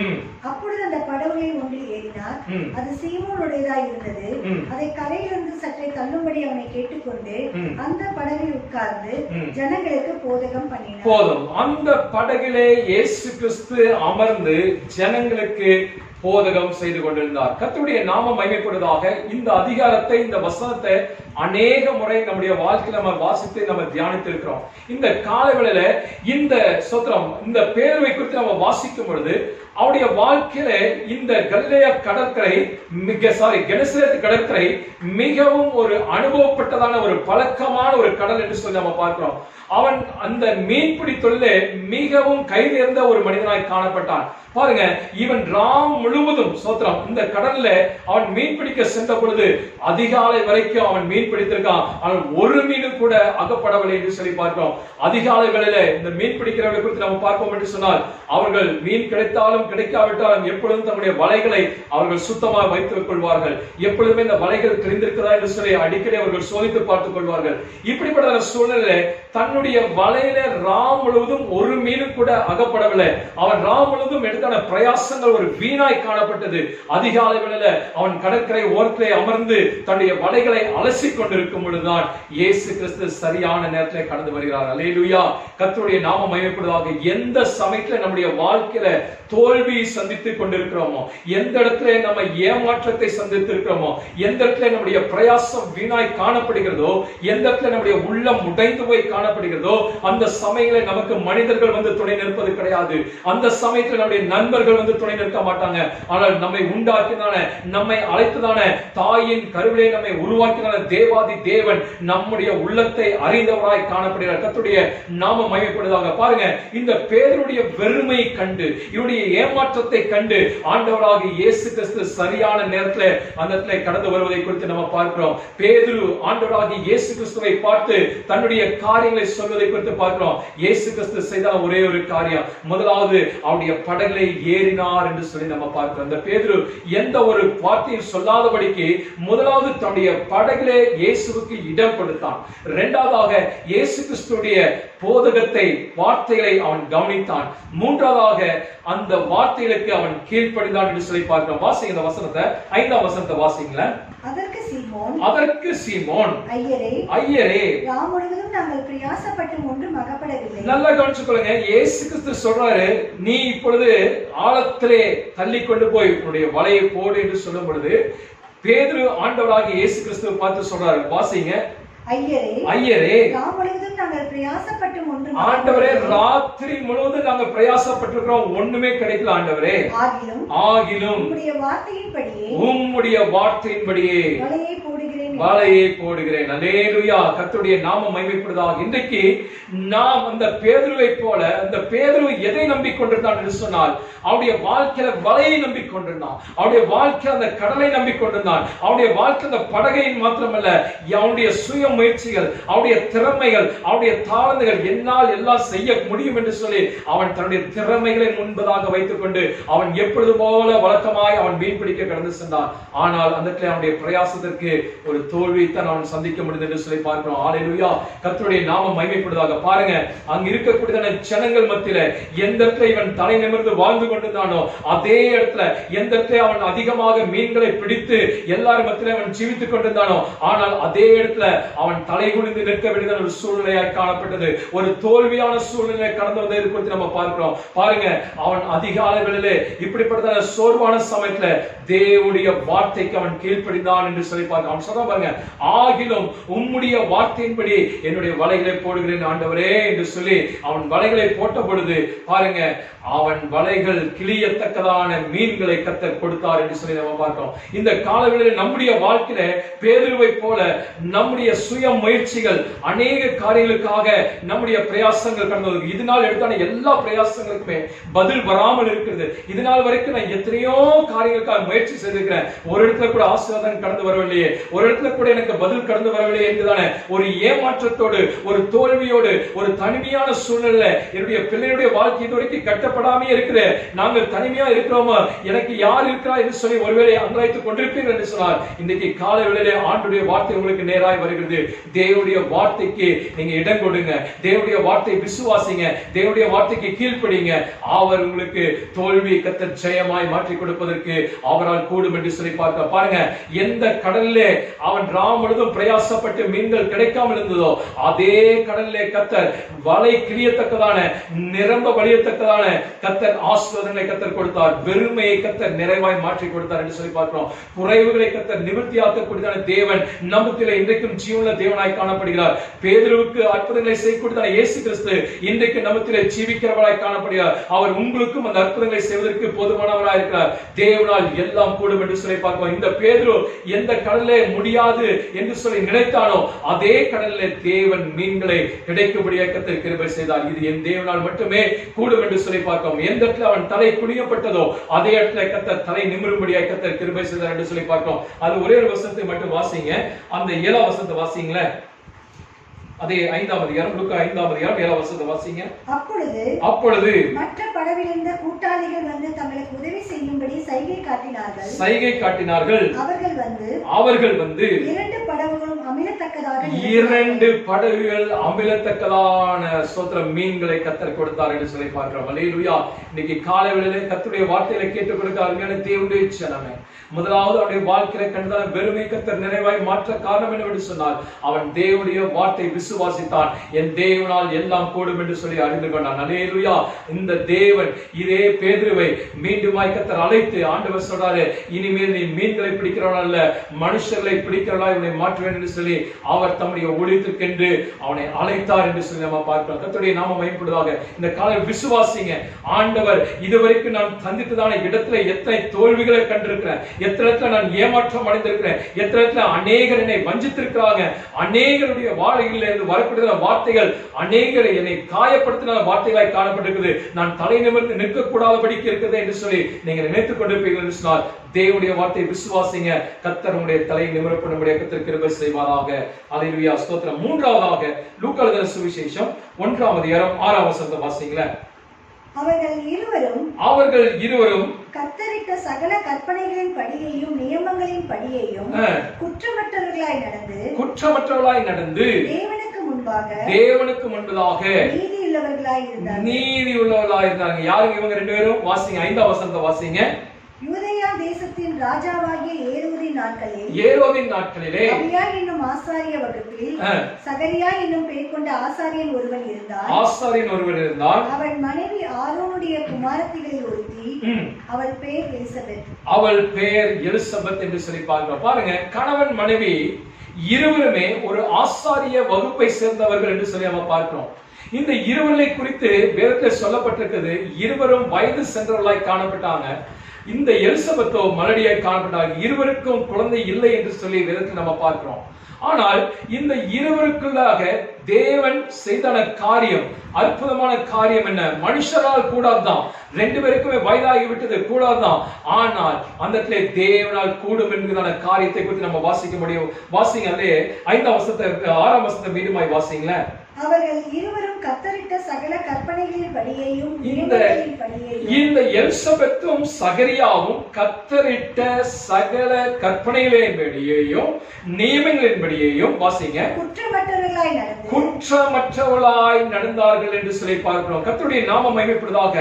அப்பொழுது அந்த படகுகளில் ஒன்றில் ஏறினார். அது சீமோனுடையதாய் இருந்தது. அதை கரையிலிருந்து சற்றே தள்ளும்படி அவனை கேட்டுக்கொண்டு அந்த படகில் உட்கார்ந்து ஜனங்களுக்கு போதகம் பண்ணினார். போதும். அந்த படகிலே இயேசு கிறிஸ்து அமர்ந்து ஜனங்களுக்கு போதகம் செய்து கொண்டிருந்தார். கர்த்தருடைய நாமம் மகிமைப்படுவதாக. இந்த அதிகாரத்தை, இந்த வசனத்தை அநேக முறை நம்முடைய வாழ்க்கையில நம்ம வாசித்து நம்ம தியானித்து இருக்கிறோம். இந்த காலவேளையில இந்த சொத்திரம், இந்த பேதுருவை குறித்து நம்ம வாசிக்கும் பொழுது அவருடைய வாழ்க்கையில இந்த கலிலேயா கடற்கரை கெனசரேத் கடற்கரை மிகவும் ஒரு அனுபவப்பட்டதான ஒரு பழக்கமான ஒரு கடல் என்று சொல்லி நம்ம பார்க்கிறோம். அவன் அந்த மீன்பிடி தொழிலே மிகவும் கைதேர்ந்த ஒரு மனிதனாய் காணப்பட்டான். பாருங்க, இவன் ராம் முழுவதும் சோத்திரம் இந்த கடல்ல அவன் மீன் பிடிக்க சென்ற பொழுது அதிகாலை வரைக்கும் அவன் மீன் பிடித்திருக்கான். அவன் ஒரு மீனும் கூட அகப்படவில்லை என்று சொல்லி பார்க்கிறோம். அதிகாலை வேளையில இந்த மீன் பிடிக்கிறவர்களை குறித்து நம்ம பார்ப்போம் என்று சொன்னால் அவர்கள் மீன் கிடைத்தாலும் கிடைக்காவிட்டாலும் எப்பொழுதும் தன்னுடைய வலைகளை அவர்கள் சுத்தமாக வைத்துக் கொள்வார்கள். எப்பொழுதுமே இந்த வலைகள் கிழிந்திருக்கிறதா என்று சொல்லி அடிக்கடி அவர்கள் சோதித்து பார்த்துக் கொள்வார்கள். இப்படிப்பட்ட சூழ்நிலை தன்னுடைய வலையில ராம் முழுவதும் ஒரு மீனும் கூட அகப்படவில்லை. அவன் ராம் முழுவதும் எடுத்தான பிரயாசங்கள் ஒரு வீணாய் காணப்பட்டது. அதிகாலை வேளையில அவன் கடற்கரை ஓரத்திலே அமர்ந்து தன்னுடைய வலைகளை அலசி கொண்டிருக்கும் பொழுதுதான் இயேசு கிறிஸ்து சரியான நேரத்திலே கடந்து வருகிறார். அல்லேலூயா. கர்த்தருடைய நாமம் மகிமைப்படுவதாக. எந்த சமயத்துல நம்முடைய வாழ்க்கையில தோல்வியை சந்தித்துக் கொண்டிருக்கிறோமோ, எந்த இடத்துல நம்ம ஏமாற்றத்தை சந்தித்திருக்கிறோமோ, எந்த இடத்துல நம்முடைய பிரயாசம் வீணாய் காணப்படுகிறதோ, எந்த இடத்துல நம்முடைய உள்ளம் உடைந்து போய் காணப்படுகிறதோ, அந்த சமயங்களை நமக்கு மனிதர்கள் வந்து துணை நிற்பது கிடையாது. அந்த சமயத்தில் நம்முடைய நண்பர்கள் வந்து துணை நிற்க மாட்டாங்க. ஆனால் நம்மை உண்டாக்கினான, நம்மை அழைத்ததான, தாயின் கருவிலே நம்மை உருவாக்கினான தேவாதி தேவன் நம்முடைய உள்ளத்தை அறிந்தவராய் காணப்படுகிறார். கர்த்தருடைய நாமம் மகிமைப்படுவதாக. பாருங்க, இந்த பேதுருடைய வெறுமை கண்டு, இவருடைய ஏமாற்றத்தை கண்டு ஆண்டவராகிய இயேசு கிறிஸ்து சரியான நேரத்துல அந்த இடத்துல கடந்து வருவதை குறித்து நம்ம பார்க்கிறோம். பேதுரு ஆண்டவராகிய இயேசு கிறிஸ்துவை பார்த்து தன்னுடைய காரியங்களை சொல்வதை குறித்து பார்க்கிறோம். இயேசு கிறிஸ்து செய்த ஒரே ஒரு காரியம், முதலாவது அவருடைய படகிலே ஏறினார் என்று சொல்லி நம்ம பார்க்கிறோம். இந்த பேதுரு எந்த ஒரு வார்த்தையும் சொல்லாதபடிக்கு முதலாவது தன்னுடைய படகிலே இயேசுவுக்கு இடம் கொடுத்தான். இரண்டாவதாக இயேசு கிறிஸ்துடைய போதகத்தை, வார்த்தைகளை அவன் கவனித்தான். மூன்றாவதாக அந்த வார்த்தைகளுக்கு அவன் கீழ்ப்படிந்தான் என்று சொல்லி பார்க்கிறோம். வாசிங்க இந்த வசனத்தை, 5ஆம் வசனத்தை வாசிங்களேன். அதற்கு சீமோன் ஐயரே, ராம் முழுவதும் நாங்கள் பிரயாசப்பட்டு ஒன்றும் அகப்படவில்லை. நல்லா கவனிச்சுக்கொள்ளுங்க. இயேசு கிறிஸ்து சொல்றாரு, நீ இப்பொழுது ஆழத்திலே தள்ளி கொண்டு போய் உன்னுடைய வலையை போடு என்று சொல்லும் பொழுது பேதுரு ஆண்டவராகிய இயேசு கிறிஸ்துவை பார்த்து சொல்றாரு. வாசிங்க. ஐயரே, ஆண்டவரே, ராத்திரி முழுவதும் நாங்க பிரயாசப்பட்டிருக்கிறோம், ஒண்ணுமே கிடைக்கல ஆண்டவரே. ஆகிலும் உம்முடைய வார்த்தையின்படியே வலையை போடுகிறேன். அல்லேலூயா. கர்த்தருடைய நாமம் மகிமைப்படுவதாக. இன்றைக்கு நாம் அந்த பேதுருவை போல, அந்த பேதுரு எதை நம்பிக்கொண்டிருந்தான் என்று சொன்னால், அவருடைய வாழ்க்கையில வலையை நம்பிக்கொண்டிருந்தான், அவருடைய வாழ்க்கையில அந்த கடலை நம்பிக்கொண்டிருந்தான், அவருடைய வாழ்க்கை அந்த படகை மாத்திரமல்ல, அவனுடைய சுய முயற்சிகள், அவருடைய திறமைகள், அவருடைய தாளந்துகள், என்னால் எல்லாம் செய்ய முடியும் என்று சொல்லி அவன் தன்னுடைய திறமைகளை முன்பதாக வைத்துக் கொண்டு அவன் எப்பொழுது போல வழக்கமாய் அவன் மீன் பிடிக்க கடந்து சென்றான். ஆனால் அந்த அவனுடைய பிரயாசத்திற்கு ஒரு தோல்வியைத்தான் அவன் சந்திக்க முடிந்தது என்று சொல்லி பார்க்கிறோம். ஹல்லேலூயா. கர்த்தருடைய நாமம் மகிமைப்படுவதாக. பாருங்க, அங்க இருக்கக்கூடிய ஜனங்கள் மத்தியில எந்த இடத்துல இவன் தலை நிமிர்ந்து வாழ்ந்து கொண்டிருந்தானோ அதே இடத்துல, எந்த இடத்துல அவன் அதிகமாக மீன்களை பிடித்து எல்லாரும் மத்தியில அவன் ஜீவித்துக் கொண்டிருந்தானோ, ஆனால் அதே இடத்துல அவன் தலை குனிந்து நிற்க வேண்டிய ஒரு சூழ்நிலையாய் காணப்பட்டது. ஒரு தோல்வியான சூழ்நிலை கடந்து வந்ததை குறித்து நம்ம பார்க்கிறோம். பாருங்க, அவன் அதிகாலைகளிலே இப்படிப்பட்ட சோர்வான சமயத்துல தேவனுடைய வார்த்தைக்கு அவன் கீழ்ப்படிந்தான் என்று சொல்லி பார்க்க அவன் சொல்ற பாருங்க, ஆகிலும் உம்முடைய வார்த்தையின்படி என்னுடைய வலைகளை போடுகிறேன் ஆண்டவரே என்று சொல்லி அவன் வலைகளை போட்ட பொழுது பாருங்க, அவன் வலைகள் கிளியத்தக்கதான மீன்களை கர்த்தர் கொடுத்தார் என்று சொல்லி நம்ம பார்த்தோம். இந்த காலவெளியில் நம்முடைய வாழ்க்கையில பேதுருவை போல நம்முடைய சுய முயற்சிகள், அநேக காரியங்களுக்காக நம்முடைய பிரயாசங்கள் கடந்தது. இதனால் எடுத்தான எல்லா பிரயாசங்களுக்குமே பதில் வராமல் இருக்கிறது. இதனால் வரைக்கும் நான் எத்தனையோ காரியங்களுக்காக முயற்சி செய்திருக்கிறேன், ஒரு இடத்துல கூட ஆசீர்வாதம் கடந்து வரவில்லையே, ஒரு இடத்துல கூட எனக்கு பதில் கடந்து வரவில்லையே என்றுதானே ஒரு ஏமாற்றத்தோடு, ஒரு தோல்வியோடு, ஒரு தனிமையான சூழ்நிலை, என்னுடைய பிள்ளையுடைய வாழ்க்கை இதுவரைக்கும் கட்டப்படாமே இருக்கிற, நாங்கள் தனிமையா இருக்கிறோமா, எனக்கு யார் இருக்கிறா என்று சொல்லி ஒருவேளை அங்கலாய்த்துக் கொண்டிருப்பீர்கள் என்று சொன்னார். இன்னைக்கு காலை வேளையிலே ஆண்டுடைய வார்த்தை உங்களுக்கு நேராய் வருகிறது. தேவனுடைய வார்த்தைக்கு நீங்க இடம் கொடுங்க, தேவனுடைய வார்த்தை விசுவாசிங்க, தேவனுடைய வார்த்தைக்கு கீழ்ப்படிங்க. அவர் உங்களுக்கு தோல்வி கர்த்தர் ஜெயமாய் மாற்றி கொடுப்பதற்கு அவரால் கூடும் என்று சொல்லி பார்க்க. பாருங்க, எந்த கடலிலே அவன் ராம் முழுதும் பிரயாசப்பட்டு மீன்கள் கிடைக்காமல் இருந்ததோ அதே கடலிலே கர்த்தர் வலை கிளியத்தக்கதான, நிரம்ப வழியத்தக்கதான கர்த்தர் ஆசீர்வாதங்களை கர்த்தர் கொடுத்தார். வெறுமையை கர்த்தர் நிறைவாய் மாற்றி கொடுத்தார் என்று சொல்லி பார்க்கிறோம். குறைவுகளை கர்த்தர் நிவர்த்தியாக்கக்கூடியதான தேவன் நம்மத்திலே இன்றைக்கும் ஜீவனுள்ள தேவனாய் காணப்படுகிறார். பேதுருவுக்கு அற்புதங்களை செய்யக்கூடியதான இயேசு கிறிஸ்து இன்றைக்கு நம்மத்திலே ஜீவிக்கிறவராய் காணப்படுகிறார். அவர் உங்களுக்கும் அந்த அற்புதங்களை செய்வதற்கு போதுமானவராய் இருக்கிறார். தேவனால் எல்லாம் கூடும் என்று சொல்லி பார்க்கிறோம். இந்த பேதுரு எந்த கடலிலே முடியாது என்று சொல்லி நினைத்தானோ அதே கடலிலே தேவன் மீன்களை கிடைக்கும்படியாக கர்த்தர் கிருபை செய்தார். இது என் தேவனால் மட்டுமே கூடும் என்று சொல்லி பார்க்கிறோம். எந்த இடத்துல அவன் தலை குனியப்பட்டதோ அதே இடத்துல கர்த்தர் தலை நிமிரும்படியாக கர்த்தர் கிருபை செய்தார் என்று சொல்லி பார்க்கிறோம். அது ஒரே ஒரு வசனத்தை மட்டும் வாசிங்க, அந்த 7ஆம் வசனத்தை வாசிங்களே. அதே 5ஆம் அதிகாரம், லூக்கா 5ஆம் அதிகாரம் 7ஆம் வசனத்தை வாசிங்க. அப்பொழுது மற்ற படவிலிருந்த கூட்டாளிகள் வந்து தங்களுக்கு உதவி செய்யும்படி சைகை காட்டினார்கள். அவர்கள் வந்து 2 படகுகளும் அமிலத்தக்கதான ஸ்தோத்திரம் மீன்களை கர்த்தர் கொடுத்தார் என்று சொல்லி பார்க்கிறோம். அல்லேலூயா. இன்னைக்கு காலை வேளையிலே கர்த்தருடைய வார்த்தைகளை கேட்டுக் கொடுக்க அருமையான தேவனுடைய ஜனமே, முதலாவது அவருடைய வாழ்க்கையை கண்டதான வெறுமை கர்த்தர் நிறைவாய் மாற்ற காரணம் என்னவென்று சொன்னால், அவன் தேவனுடைய வார்த்தை விசுவாசித்தான். என் தேவனால் எல்லாம் கூடும் என்று சொல்லி அறிந்து கொண்டான். அல்லேலூயா. இந்த தேவன் இதே பேதுருவை மீண்டுமாய் கர்த்தர் அழைத்து ஆண்டவர் சொல்றாரு, இனிமேல் நீ மீன்களை பிடிக்கிறவன் அல்ல, மனுஷர்களை பிடிக்கிறவனாய் உன்னை மாற்றுவேன் என்று சொல்லி அவர் தம்முடைய ஊழியத்திற்கென்று அவனை அழைத்தார் என்று சொல்லி நம்ம பார்க்கிறோம். கர்த்தருடைய நாமம் மகிமைப்படுவதாக. இந்த காலையில் விசுவாசிங்க. ஆண்டவர் இதுவரைக்கும் நான் சந்தித்ததான இடத்துல எத்தனை தோல்விகளை கண்டிருக்கிறேன், எத்தனை இடத்துல நான் ஏமாற்றம் அடைந்திருக்கிறேன், எத்தனை இடத்துல அநேகர் என்னை வஞ்சித்திருக்கிறாங்க, அநேகருடைய வாழ்க்கையில் இருந்து வரக்கூடிய வார்த்தைகள் அநேகரை என்னை காயப்படுத்தின வார்த்தைகளாய் காணப்பட்டிருக்கிறது. நான் தலை நிமிர்ந்து நிற்கக்கூடாதபடிக்கு இருக்கிறது என்று சொல்லி நீங்க நினைத்துக் கொண்டிருப்பீர்கள் என்று சொன்னால், தேவனுடைய வார்த்தை விசுவாசிங்க. கர்த்தர் உங்களுடைய தலை நிமிரப்படும்படியாக கர்த்தர் கிருபை செய்வாராக. அல்லேலூயா. ஸ்தோத்திரம். 3ஆவதாக லூக்கா எழுதின சுவிசேஷம் 1ஆம் அதிகாரம் 6ஆம் வசனத்தை வாசிங்களேன். அவர்கள் இருவரும் கர்த்தரிட்ட சகல கற்பனைகளின் படியையும் நியமங்களின் படியையும் குற்றமற்றவர்களாய் நடந்து தேவனுக்கு முன்பதாக நீதி உள்ளவர்களாய் இருந்தாங்க. யாருங்க இவங்க 2 பேரும்? வாசிங்க 5ஆம் வசனத்தை வாசிங்க. யூதேயா தேசத்தின் ராஜாவாகிய ஏரோதின் நாட்களிலே அபியா என்னும் ஆசாரிய வகுப்பில் சகரியா என்னும் பெயர் கொண்ட ஆசாரியன் ஒருவன் இருந்தான். அவன் மனைவி ஆரோனுடைய குமாரத்திகளில் ஒருத்தி, அவள் பெயர் எலிசபெத் என்று சொல்லி பார்க்கிறோம். பாருங்க, கணவன் மனைவி இருவருமே ஒரு ஆசாரிய வகுப்பை சேர்ந்தவர்கள் என்று சொல்லி நம்ம பார்க்கிறோம். இந்த இருவரை குறித்து வேதத்தில் சொல்லப்பட்டிருக்கிறது. இருவரும் வயது சென்றவர்களாய் காணப்பட்டாங்க. இந்த எலிசபெத்தோ மலடியாய் காணப்பட்டாங்க. இருவருக்கும் குழந்தை இல்லை என்று சொல்லி வேதத்தில் நம்ம பார்க்கிறோம். ஆனால் இந்த இருவருக்குள்ளாக தேவன் செய்தான காரியம், அற்புதமான காரியம் என்ன? மனுஷரால் கூடாதுதான், ரெண்டு பேருக்குமே வயதாகி விட்டது கூடாதுதான். ஆனால் அந்த தேவனால் கூடும் என்கிறதான காரியத்தை குறித்து நம்ம வாசிக்க முடியும். வாசிங்க, அதே 5ஆம் வசனத்தை 6ஆம் வசனத்தை மீண்டுமாய் வாசிங்களேன். அவர்கள் இருவரும் கத்தரிட்ட சகல கற்பனைகளின் படியையும் இந்த எலிசபெத்தும் சகரியாவும் கத்தரிட்ட சகல கற்பனைகளின் படியையும் நியமங்களின் படியையும் வாசிங்க, குற்றமற்றவர்களாய் நடந்தார்கள் என்று சொல்லி பார்க்கிறோம். கர்த்தருடைய நாமம் மகிமைப்படுவதாக.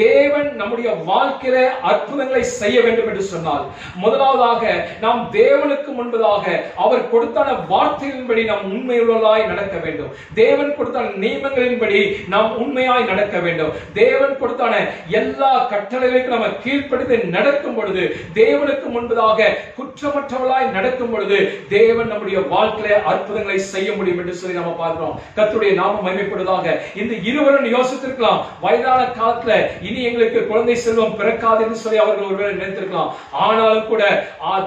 தேவன் நம்முடைய வாழ்க்கையில அற்புதங்களை செய்ய வேண்டும் என்று சொன்னால், முதலாவதாக நாம் தேவனுக்கு முன்பதாக அவர் கொடுத்தான வார்த்தைகளின்படி நாம் உண்மையுள்ளவர்களாய் நடக்க வேண்டும். தேவன் கொடுத்தான நியமங்களின்படி நாம் உண்மையாய் நடக்க வேண்டும். தேவன் கொடுத்தான எல்லா கட்டளைகளுக்கும் நம்ம கீழ்ப்படிந்து நடக்கும் பொழுது, தேவனுக்கு முன்பதாக குற்றமற்றவர்களாய் நடக்கும் பொழுது, தேவன் நம்முடைய வாழ்க்கையில அற்புதங்களை செய்ய முடியும் என்று சொல்லி நம்ம பார்க்கிறோம். கர்த்தருடைய நாமம் மகிமைப்படுவதாக. இந்த இருவரும் யோசித்திருக்கலாம், வயதான காலத்துல இனி எங்களுக்கு குழந்தை செல்வம் பிறக்காது என்று சொல்லி அவர்கள் ஒருவேளை நினைத்திருக்கலாம். ஆனாலும் கூட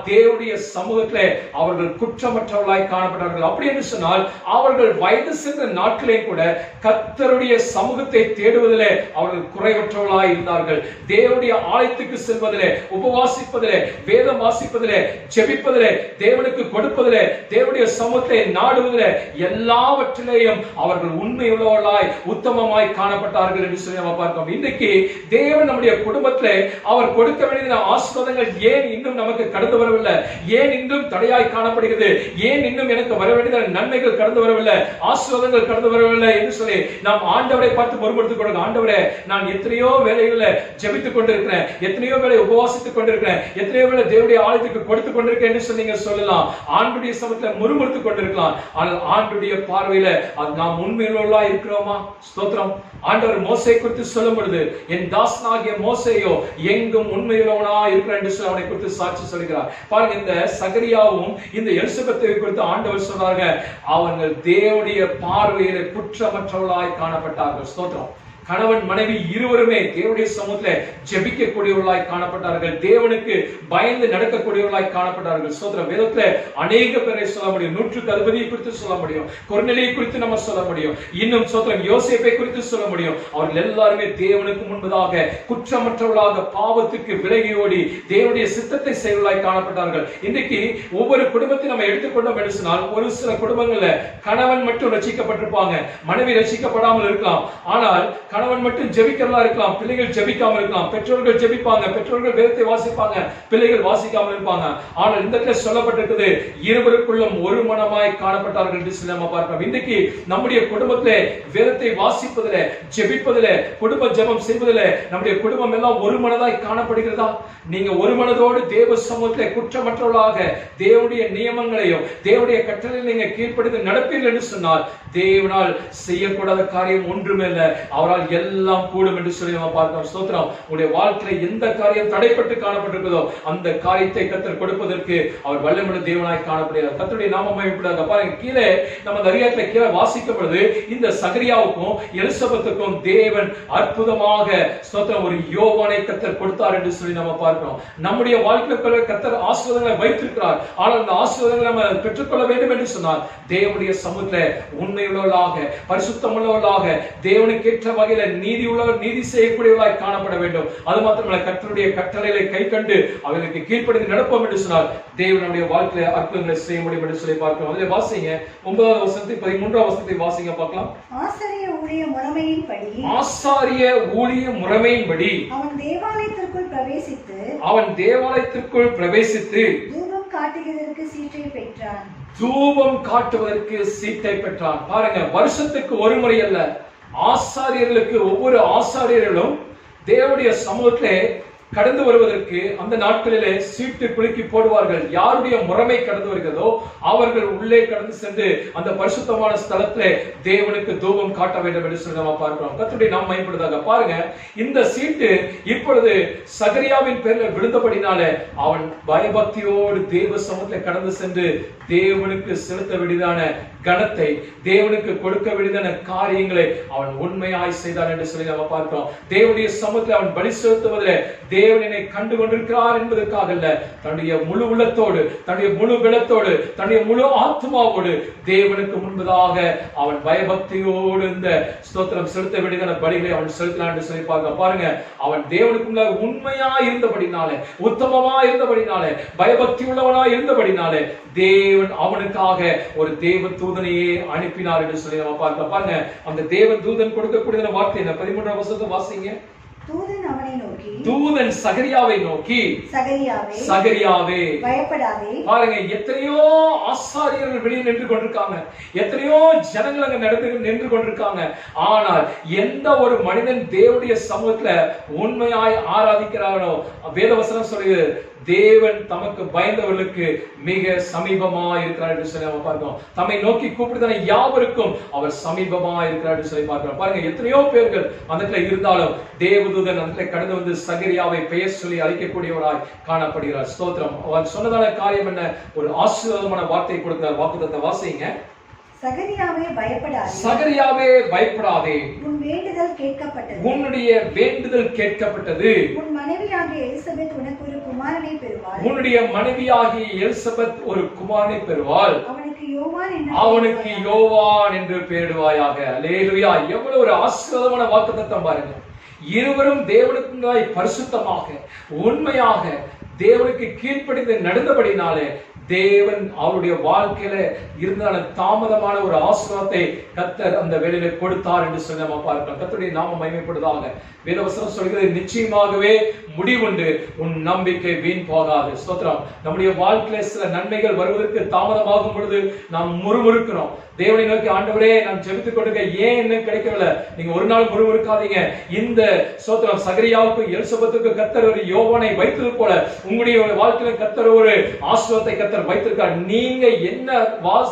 தேவனுடைய சமூகத்திலே அவர்கள் குற்றமற்றவர்களாய் காணப்பட்டார்கள். அப்படி என்று சொன்னால் அவர்கள் வயது சென்ற நாட்களே கூட கர்த்தருடைய சமூகத்தை தேடுவதிலே அவர்கள் குறைவற்றவர்களாய் இருந்தார்கள். தேவனுடைய ஆலயத்துக்கு செல்வதிலே, உபவாசிப்பதிலே, வேதம் வாசிப்பதிலே, ஜெபிப்பதிலே, தேவனுக்கு கொடுப்பதிலே, தேவனுடைய சமூகத்தை நாடுவதிலே, எல்லாவற்றிலேயும் அவர்கள் உண்மையுள்ளவர்களாய் உத்தமமாய் காணப்பட்டார்கள் என்று சொல்லி நம்ம பார்க்கிறோம். இன்றைக்கு தேவன் நம்முடைய குடும்பத்திலே அவர் கொடுக்க வேண்டிய ஆசீர்வாதங்கள் ஏன் இன்னும் நமக்கு கடந்து வரவில்லை? ஏன் இன்னும் தடையாய் காணப்படுகிறது? ஏன் இன்னும் எனக்கு வர வேண்டிய நன்மைகள் கடந்து வரவில்லை, ஆசீர்வாதங்கள் கடந்து வரவில்லை என்று சொல்லி நாம் ஆண்டவரை பார்த்து முறுமுறுத்துக் கொள்ளுங்க. ஆண்டவரே, நான் எத்தனையோ வேலைகளை ஜெபித்துக் கொண்டிருக்கிறேன், எத்தனையோ வேலை உபவாசித்துக் கொண்டிருக்கிறேன், எத்தனையோ வேலை தேவனுடைய ஆலயத்துக்கு கொடுத்துக் கொண்டிருக்கேன் என்று சொல்லி சொல்லலாம். ஆண்டுடைய சமயத்தில் முறுமுறுத்துக் கொண்டிருக்கலாம். ஆனால் ஆண்டுடைய பார்வையில நாம் உண்மையுள்ளவர்களாய் இருக்கிறோமா? ஸ்தோத்திரம். ஆண்டவர் மோசே குறித்து சொல்லும் பொழுது, என் தாசனாகிய மோசேயோ எங்கும் உண்மையுள்ளவனா இருக்கிறான் என்று சொல்லி அவனை குறித்து சாட்சி சொல்கிறார். பாருங்க, இந்த சகரியாவும் இந்த எலிசபெத்தை குறித்து ஆண்டவர் சொன்னாங்க, அவர்கள் தேவனுடைய பார்வையிலே குற்றமற்றவர்களாய் காணப்பட்டார்கள். ஸ்தோத்திரம். கணவன் மனைவி இருவருமே தேவனுடைய சமூகத்திலே ஜெபிக்கக்கூடியவர்களாய் காணப்பட்டார்கள். தேவனுக்கு பயந்து நடக்கக்கூடியவர்களாய் காணப்பட்டார்கள். ஸ்தோத்திரம். வேதத்திலே அநேக பேரை சொல்ல முடியும். 100க்கு அதிபதியை குறித்து சொல்ல முடியும், கொர்நேலியை குறித்து நம்ம சொல்ல முடியும், இன்னும் ஸ்தோத்திரம் யோசேப்பை குறித்து சொல்ல முடியும். அவர்கள் எல்லாருமே தேவனுக்கு முன்பதாக குற்றமற்றவர்களாக பாவத்துக்கு விலகி ஓடி தேவனுடைய சித்தத்தை செய்வர்களாய் காணப்பட்டார்கள். இன்றைக்கு ஒவ்வொரு குடும்பத்தையும் நம்ம எடுத்துக்கொண்டோம் என்று சொன்னால், ஒரு சில குடும்பங்கள்ல கணவன் மட்டும் ரட்சிக்கப்பட்டிருப்பாங்க, மனைவி ரட்சிக்கப்படாமல் இருக்கலாம். ஆனால் கணவன் மட்டும் ஜெபிக்கிறதா இருக்கலாம், பிள்ளைகள் ஜெபிக்காமல் இருக்கலாம். பெற்றோர்கள் ஜெபிப்பாங்க, பெற்றோர்கள் வேதத்தை வாசிப்பாங்க, பிள்ளைகள் வாசிக்காமல் இருப்பாங்க. ஆனால் இந்த இடத்துல சொல்லப்பட்டிருக்கிறது, இருவருக்குள்ளும் ஒரு மனமாய் காணப்பட்டார்கள் என்று சொல்லி நம்ம பார்க்கிறோம். இன்றைக்கு நம்முடைய குடும்பத்திலே வேதத்தை வாசிப்பதிலே, ஜெபிப்பதிலே, குடும்ப ஜெபம் செய்வதிலே நம்முடைய குடும்பம் எல்லாம் ஒரு மனதாய் காணப்படுகிறதா? நீங்க ஒரு மனதோடு தேவ சமூகத்திலே குற்றமற்றவர்களாக தேவனுடைய நியமங்களையும் தேவனுடைய கட்டளையை நீங்க கீழ்ப்படிந்து நடப்பீர்கள் என்று சொன்னால், தேவனால் செய்யக்கூடாத காரியம் ஒன்றுமே இல்லை, அவரால் எல்லாம் கூடும் என்று சொல்லி நம்ம பார்க்கிறோம். ஸ்தோத்திரம். உங்களுடைய வாழ்க்கையில எந்த காரியம் தடைப்பட்டு காணப்பட்டிருக்கிறதோ அந்த காரியத்தை கர்த்தர் கொடுப்பதற்கு அவர் வல்லமையுள்ள தேவனாய் காணப்படுகிறார். கர்த்தருடைய நாமம் மகிமைப்படுவதாக. பாருங்க, கீழே நம்ம அதிகாரத்துல கீழே வாசிக்கும் பொழுது இந்த சகரியாவுக்கும் எலிசபெத்துக்கும் தேவன் அற்புதமாக ஸ்தோத்திரம் ஒரு யோவானை கர்த்தர் கொடுத்தார் என்று சொல்லி நம்ம பார்க்கிறோம். நம்முடைய வாழ்க்கையில கர்த்தர் ஆசீர்வாதங்களை வைத்திருக்கிறார். ஆனால் அந்த ஆசீர்வாதங்களை நம்ம பெற்றுக்கொள்ள வேண்டும் என்று சொன்னால், தேவனுடைய சமூகத்திலே உண்மையுள்ளவர்களாக, பரிசுத்தமுள்ளவர்களாக, தேவனுக்கு ஏற்ற வகையில நீதி உள்ளவர், நீதி செய்யக்கூடியவர்களாய் காணப்பட வேண்டும். அது மாத்திரமல்ல, கர்த்தருடைய கட்டளைகளை கை கண்டு அவர்களுக்கு கீழ்ப்படிந்து நடப்போம் என்று சொன்னால் தேவனுடைய வாழ்க்கையில அற்புதங்களை செய்ய முடியும் என்று சொல்லி பார்க்கிறோம். அதிலே வாசிங்க 9வது வசனத்தை 13வது வசனத்தை வாசிங்க பார்க்கலாம். ஆசாரிய ஊழிய முறைமையின்படி அவன் தேவாலயத்திற்குள் பிரவேசித்து தூபம் காட்டுவதற்கு சீட்டை பெற்றான். பாருங்க, வருஷத்துக்கு ஒரு முறை அல்ல, ஆசாரியர்களுக்கு ஒவ்வொரு ஆசாரியர்களும் தேவனுடைய சமூகத்திலே கடந்து வருவதற்கு அந்த நாட்களிலே சீட்டு குலுக்கி போடுவார்கள். யாருடைய முறைமை கடந்து வருகிறதோ அவர்கள் உள்ளே கடந்து சென்று அந்த பரிசுத்தமான ஸ்தலத்திலே தேவனுக்கு தூபம் காட்ட வேண்டும் என்று சொல்லி நம்ம பார்க்கிறோம். கர்த்தருடைய நாமம் மகிமைப்படுவதாக. பாருங்க, இந்த சீட்டு இப்பொழுது சகரியாவின் பேர்ல விழுந்தபடினாலே அவன் பயபக்தியோடு தேவ சமூகத்தில் கடந்து சென்று தேவனுக்கு செலுத்த வேண்டியதான கணத்தை, தேவனுக்கு கொடுக்க வேண்டியதான காரியங்களை அவன் உண்மையாய் செய்தான் என்று சொல்லி நம்ம பார்க்கிறோம். தேவனுடைய சமூகத்தில் அவன் பலி செலுத்துவதில் தேவனை கண்டு கொண்டிருக்கிறார் என்பதற்காக அல்ல, தன்னுடைய முழு உள்ளத்தோடு, தன்னுடைய முழு பலத்தோடு, தன்னுடைய முழு ஆத்மாவோடு தேவனுக்கு முன்பதாக அவன் பயபக்தியோடு இந்த ஸ்தோத்திரம் செலுத்த வேண்டியதான பலிகளை அவன் செலுத்தினான் என்று சொல்லி பார்க்க. பாருங்க, அவன் தேவனுக்குள்ள உண்மையா இருந்தபடினாலே, உத்தமமா இருந்தபடினாலே, பயபக்தி உள்ளவனா இருந்தபடினாலே தேவன் அவனுக்காக ஒரு தேவ தூதனையே அனுப்பினார் என்று சொல்லி நம்ம பார்க்க. பாருங்க, அந்த தேவ தூதன் கொடுக்கக்கூடிய வார்த்தை என்ன? 13ஆம் வசனத்தை வாசிங்க. தூதன் அவனை நோக்கி, தூதன் சகரியாவை நோக்கி, சகரியாவே பயப்படாதே. பாருங்க, எத்தனையோ ஆசாரியர்கள் வெளியே நின்று கொண்டிருக்காங்க, எத்தனையோ ஜனங்கள் அங்க நின்று கொண்டிருக்காங்க. ஆனால் எந்த ஒரு மனிதன் தேவனுடைய சமூகத்துல உண்மையாய் ஆராதிக்கிறானோ, வேதவசனம் சொல்லுது, தேவன் தமக்கு பயந்தவர்களுக்கு மிக சமீபமா இருக்கிறார் என்று சொல்லி நம்ம பார்க்கிறோம். தம்மை நோக்கி கூப்பிடுதான யாவருக்கும் அவர் சமீபமா இருக்கிறார் என்று சொல்லி பார்க்கிறோம். பாருங்க, எத்தனையோ பேர்கள் அந்த இருந்தாலும் தேவதூதன் அந்த கடந்து வந்து சகரியாவை பெயர் சொல்லி அழைக்கக்கூடியவராய் காணப்படுகிறார். ஸ்தோத்திரம். அவர் சொன்னதான காரியம் என்ன? ஒரு ஆசீர்வாதமான வார்த்தை கொடுக்கிறார். வாக்குத்தத்தத்தை வாசிங்க. சகரியாவே பயப்படாதே, சகரியாவே பயப்படாதே, உன் வேண்டுதல் கேட்கப்பட்டது, உன்னுடைய வேண்டுதல் கேட்கப்பட்டது. உன் மனைவியாகிய எலிசபெத் உனக்கு ஒரு குமாரனை பெறுவாள், உன்னுடைய மனைவியாகிய எலிசபெத் ஒரு குமாரனை பெறுவாள், அவனுக்கு யோவான் என்று பெயரிடுவாயாக. அல்லேலூயா. எவ்வளவு ஒரு ஆசீர்வாதமான வாக்குத்தத்தம் பாருங்க. இருவரும் தேவனுக்கு பரிசுத்தமாக உண்மையாக தேவனுக்கு கீழ்ப்படிந்து நடந்தபடினாலே தேவன் அவருடைய வாழ்க்கையில இருந்தான தாமதமான ஒரு ஆசீர்வாதத்தை கர்த்தர் அந்த வேளையில கொடுத்தார் என்று சொல்லி நம்ம பார்க்கிறோம். கர்த்தருடைய நாமம் மகிமைப்படுவதாக. வேதவசனம் சொல்கிறது, நிச்சயமாகவே முடிவுண்டு, உன் நம்பிக்கை வீண் போகாது. ஸ்தோத்திரம். நம்முடைய வாழ்க்கையில சில நன்மைகள் வருவதற்கு தாமதமாகும் பொழுது நாம் முறுமுறுக்கிறோம். தேவனை நோக்கி, ஆண்டவரே நான் ஜெபித்துக் கொடுக்க ஏன் என்ன கிடைக்கவில்லை? நீங்க ஒரு நாள் முறுமுறுக்காதீங்க. இந்த ஸ்தோத்திரம் சகரியாவுக்கு எலிசபெத்துக்கு கர்த்தர் ஒரு யோவானை வைத்தது போல உங்களுடைய வாழ்க்கையில கர்த்தர் ஒரு ஆசீர்வாதத்தை கர்த்தர் வைத்திருக்கார். நீங்க என்ன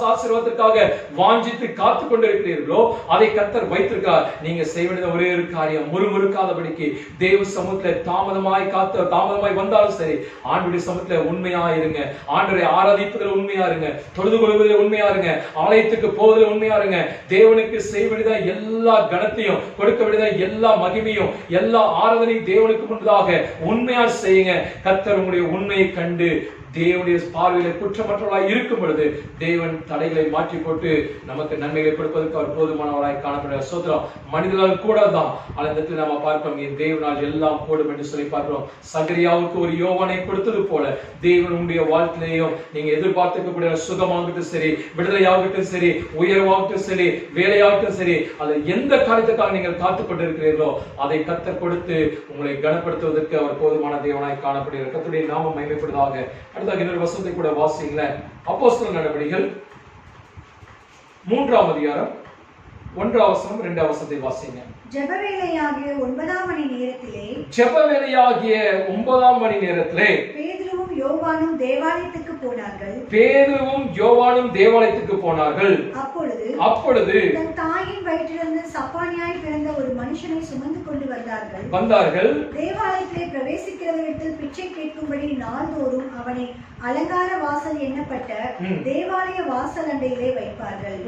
ஆசீர்வாதத்திற்காக வாஞ்சித்து காத்து கொண்டிருக்கிறீர்களோ அதை கர்த்தர் வைத்திருக்கார். நீங்க செய்ய வேண்டிய ஒரே ஒரு காரியம், முறுமுறுக்காதபடிக்கு தேவ சமூகத்துல தாமதமாய் வந்தாலும் சரி, ஆண்டவருடைய சமூகத்துல உண்மையா இருங்க. ஆண்டவரை ஆராதிப்பதில் உண்மையா இருங்க, தொழுது கொள்வதில் உண்மையா இருங்க, ஆலயத்துக்கு போவதில் உண்மையா இருங்க. தேவனுக்கு செய்ய வேண்டியதா எல்லா கணத்தையும், கொடுக்க வேண்டியதா எல்லா மகிமையும், எல்லா ஆராதனையும் தேவனுக்கு முன்பதாக உண்மையா செய்யுங்க. கர்த்தர் உங்களுடைய உண்மையை கண்டு தேவனுடைய பார்வையில குற்றமற்றவராய் இருக்கும் பொழுது தேவன் தடைகளை மாற்றி போட்டு நமக்கு நன்மைகளை கொடுப்பதற்கு அவர் போதுமானவராய் காணப்படுகிறார். சோதரம். மனிதனால் கூட தான் அந்த நம்ம பார்க்கிறோம், என் தேவனால் எல்லாம் கூடும் என்று சொல்லி பார்க்கிறோம். சகரியாவுக்கு ஒரு யோவானை கொடுத்தது போல தேவன் உங்களுடைய வாழ்க்கையிலையும் நீங்க எதிர்பார்த்துக்கூடிய சுகமாகட்டும் சரி, விடுதலையாகட்டும் சரி, உயர்வாகட்டும் சரி, வேலையாகட்டும் சரி, அது எந்த காரியத்துக்காக நீங்கள் காத்துக் கொண்டிருக்கிறீர்களோ அதை கர்த்தர் கொடுத்து உங்களை கனப்படுத்துவதற்கு அவர் போதுமான தேவனாய் காணப்படுகிறார். கர்த்தருடைய நாமம் மகிமைப்படுவதாக. அடுத்த இன்னொரு வசனத்தை கூட வாசிங்கள. அப்போஸ்தலர் நடவடிக்கைகள் 3ஆம் அதிகாரம் 1ஆம் வசனம் 2ஆம் வசனத்தை வாசிங்க. ஜெபவேளையாகிய 9ஆம் மணி நேரத்திலே, ஜெபவேளையாகிய 9ஆம் மணி நேரத்திலே பேதுருவும் யோவானும் தேவாலயத்துக்கு போனார்கள். பேதுருவும் யோவானும் தேவாலயத்துக்கு போனார்கள். அப்பொழுது தன் தாயின் வயிற்றிலிருந்து சப்பானியாய் பிறந்த ஒரு மனுஷனை சுமந்து கொண்டு வந்தார்கள். தேவாலயத்திலே பிரவேசிக்கிறவரிடத்தில் பிச்சை கேட்கும்படி நாள்தோறும் அவனை அலங்கார வாசல் எண்ணப்பட்ட தேவாலய வாசல் அண்டையிலே வைப்பார்கள்.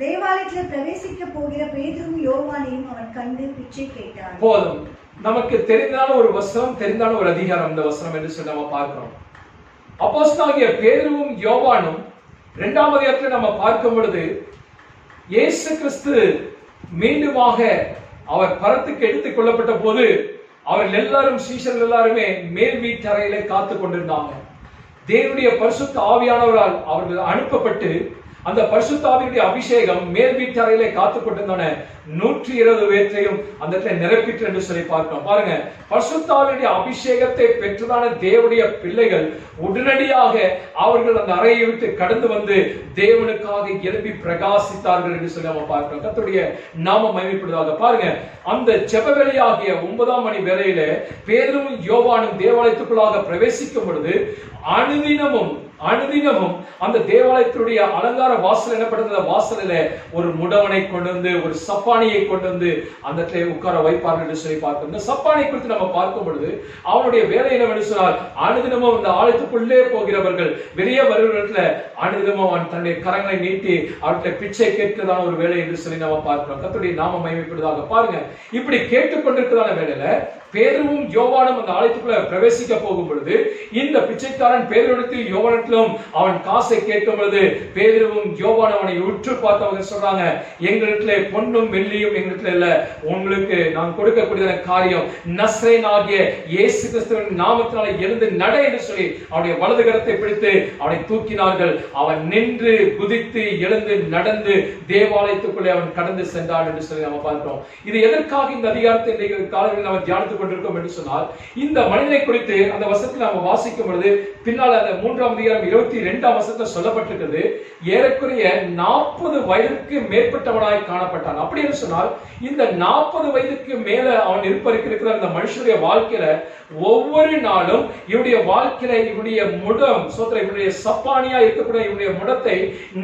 தேவாலயத்தில் பிரவேசிக்க போகிற பேதுருவும் யோவானையும் அவன் கண்டு பிச்சை கேட்டான். போதும். நமக்கு தெரிந்தான ஒரு வசனம், தெரிந்தான ஒரு அதிகாரம் இந்த வசனம் என்று சொல்லி நம்ம பார்க்கிறோம். அப்போஸ்தலனாகிய பேதுருவும் யோவானும் 2ஆம் அதிகாரத்தில் நம்ம பார்க்கும் பொழுது இயேசு கிறிஸ்து மீண்டுமாக அவர் பரத்துக்கு எடுத்துக் கொள்ளப்பட்ட போது அவர்கள் எல்லாரும், சீஷர்கள் எல்லாருமே மேல் வீட்டறையிலே காத்து கொண்டிருந்தாங்க. தேவனுடைய பரிசுத்த ஆவியானவரால் அவர்கள் அனுப்பப்பட்டு அந்த பரிசுத்தாவினுடைய அபிஷேகம் மேல் வீட்டு அறையிலே காத்துக் கொண்டிருந்தான 120 பேற்றையும் அந்த இடத்துல நிரப்பிற்று என்று சொல்லி பார்க்கிறோம். பாருங்க, பரிசுத்தாவினுடைய அபிஷேகத்தை பெற்றதான தேவனுடைய பிள்ளைகள் உடனடியாக அவர்கள் அந்த அறையை விட்டு கடந்து வந்து தேவனுக்காக எழுப்பி பிரகாசித்தார்கள் என்று சொல்லி நம்ம பார்க்கிறோம். கர்த்தருடைய நாமம் மகிமைப்படுவதாக. பாருங்க, அந்த ஜெப வேளையாகிய 9ஆம் மணி வேளையில பேதுருவும் யோவானும் தேவாலயத்துக்குள்ளாக பிரவேசிக்கும் பொழுது அனுதினமும் அந்த தேவாலயத்தினுடைய அலங்கார வாசல் எனப்படுகிற வாசலில ஒரு முடவனை கொண்டு வந்து, ஒரு சப்பானியை கொண்டு வந்து அந்த உட்கார வைப்பார்கள் என்று சொல்லி பார்க்கிறோம். இந்த சப்பானை குறித்து நம்ம பார்க்கும் பொழுது அவனுடைய வேலை என்னவென்று சொன்னால், அனுதினமும் அந்த ஆலயத்துக்குள்ளே போகிறவர்கள் வெளியே வருவதில் அனுதினமும் அவன் தன்னுடைய கரங்களை நீட்டி அவர்கிட்ட பிச்சை கேட்கிறதான ஒரு வேலை என்று சொல்லி நம்ம பார்க்கிறோம். கர்த்தருடைய நாமம் மகிமைப்படுவதாக. பாருங்க, இப்படி கேட்டுக்கொண்டிருக்கிறதான வேலையில பேதுருவும் யோவானும் அந்த ஆலயத்துக்குள்ள பிரவேசிக்க போகும் பொழுது இந்த பிச்சைக்காரன் பேதுருவிடத்தில் யோவானிடத்திலும் அவன் காசை கேட்கும் பொழுது பேதுருவும் யோவானும் அவனை உற்று பார்த்தவங்க சொல்றாங்க, எங்களிடத்துல பொன்னும் வெள்ளியும் எங்களிடத்துல இல்ல, உங்களுக்கு நான் கொடுக்கக்கூடிய காரியம் நசரேயனாகிய இயேசு கிறிஸ்துவின் நாமத்தினால எழுந்து நட என்று சொல்லி அவனுடைய வலது கரத்தை பிடித்து அவனை தூக்கினார்கள். அவன் நின்று குதித்து எழுந்து நடந்து தேவாலயத்துக்குள்ளே அவன் கடந்து சென்றான் என்று சொல்லி நம்ம பார்க்கிறோம். இது எதற்காக இந்த அதிகாரத்தை காலங்களில் நம்ம தியானித்துக் கொண்டிருக்கோம் என்று சொன்னால், இந்த மனிதனை குறித்து அந்த வசனத்தில் நாம் வாசிக்கும் பொழுது பின்னால் அந்த 3ஆம் அதிகாரம் 22ஆம் வசனத்தில் சொல்லப்பட்டிருக்கிறது, ஏறக்குறைய 40 வயதுக்கு மேற்பட்டவனாய் காணப்பட்டான். அப்படி என்று சொன்னால் இந்த 40 வயதுக்கு மேல அவன் இருக்கிற அந்த மனுஷனுடைய வாழ்க்கையில ஒவ்வொரு நாளும் இவருடைய வாழ்க்கையில இவருடைய முடம் இவருடைய சப்பானியா இருக்கக்கூடிய இவருடைய முடத்தை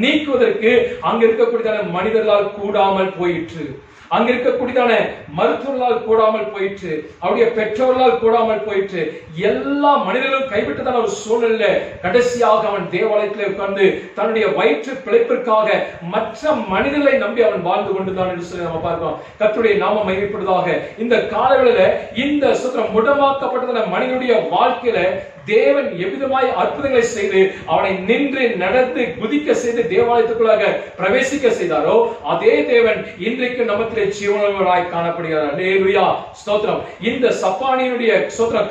நீக்குவதற்கு அங்க இருக்கக்கூடிய மனிதர்களால் கூடாமல் போயிற்று, அங்க இருக்கக்கூடியதான மருத்துவர்களால் கூடாமல் போயிற்று, அவருடைய பெற்றோர்களால் கூடாமல் போயிற்று, எல்லா மனிதர்களும் கைவிட்டதான ஒரு சூழ்நிலை கடைசியாக அவன் தேவாலயத்தில் உட்கார்ந்து தன்னுடைய வயிற்று பிழைப்பிற்காக மற்ற மனிதர்களை நம்பி அவன் வாழ்ந்து கொண்டுதான் என்று சொல்லி நம்ம பார்க்கிறோம். கர்த்தருடைய நாமம் மகிமைப்படுவதாக. இந்த காலவேளையில இந்த முடமாக்கப்பட்டதான மனிதனுடைய வாழ்க்கையில தேவன் எவ்விதமாய் அற்புதங்களை செய்து அவனை நின்று நடந்து குதிக்க செய்து தேவாலயத்துக்குள்ளாக பிரவேசிக்க செய்தாரோ அதே தேவன் இன்றைக்கு நமக்கு ஜீவனுள்ளவராய் காணப்படுகிறார். அல்லேலூயா, ஸ்தோத்திரம். இந்த சப்பானியினுடைய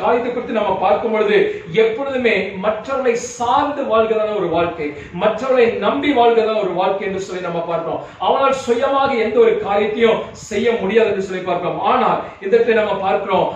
காரியத்தை குறித்து நம்ம பார்க்கும் பொழுது எப்பொழுதுமே மற்றவர்களை சார்ந்து வாழ்கிறதான ஒரு வாழ்க்கை, மற்றவர்களை நம்பி வாழ்கிறதான ஒரு வாழ்க்கை என்று சொல்லி நம்ம பார்க்கிறோம். அவனால் சுயமாக எந்த ஒரு காரியத்தையும் செய்ய முடியாது என்று சொல்லி பார்க்கிறோம். ஆனால் இந்த நம்ம பார்க்கிறோம்,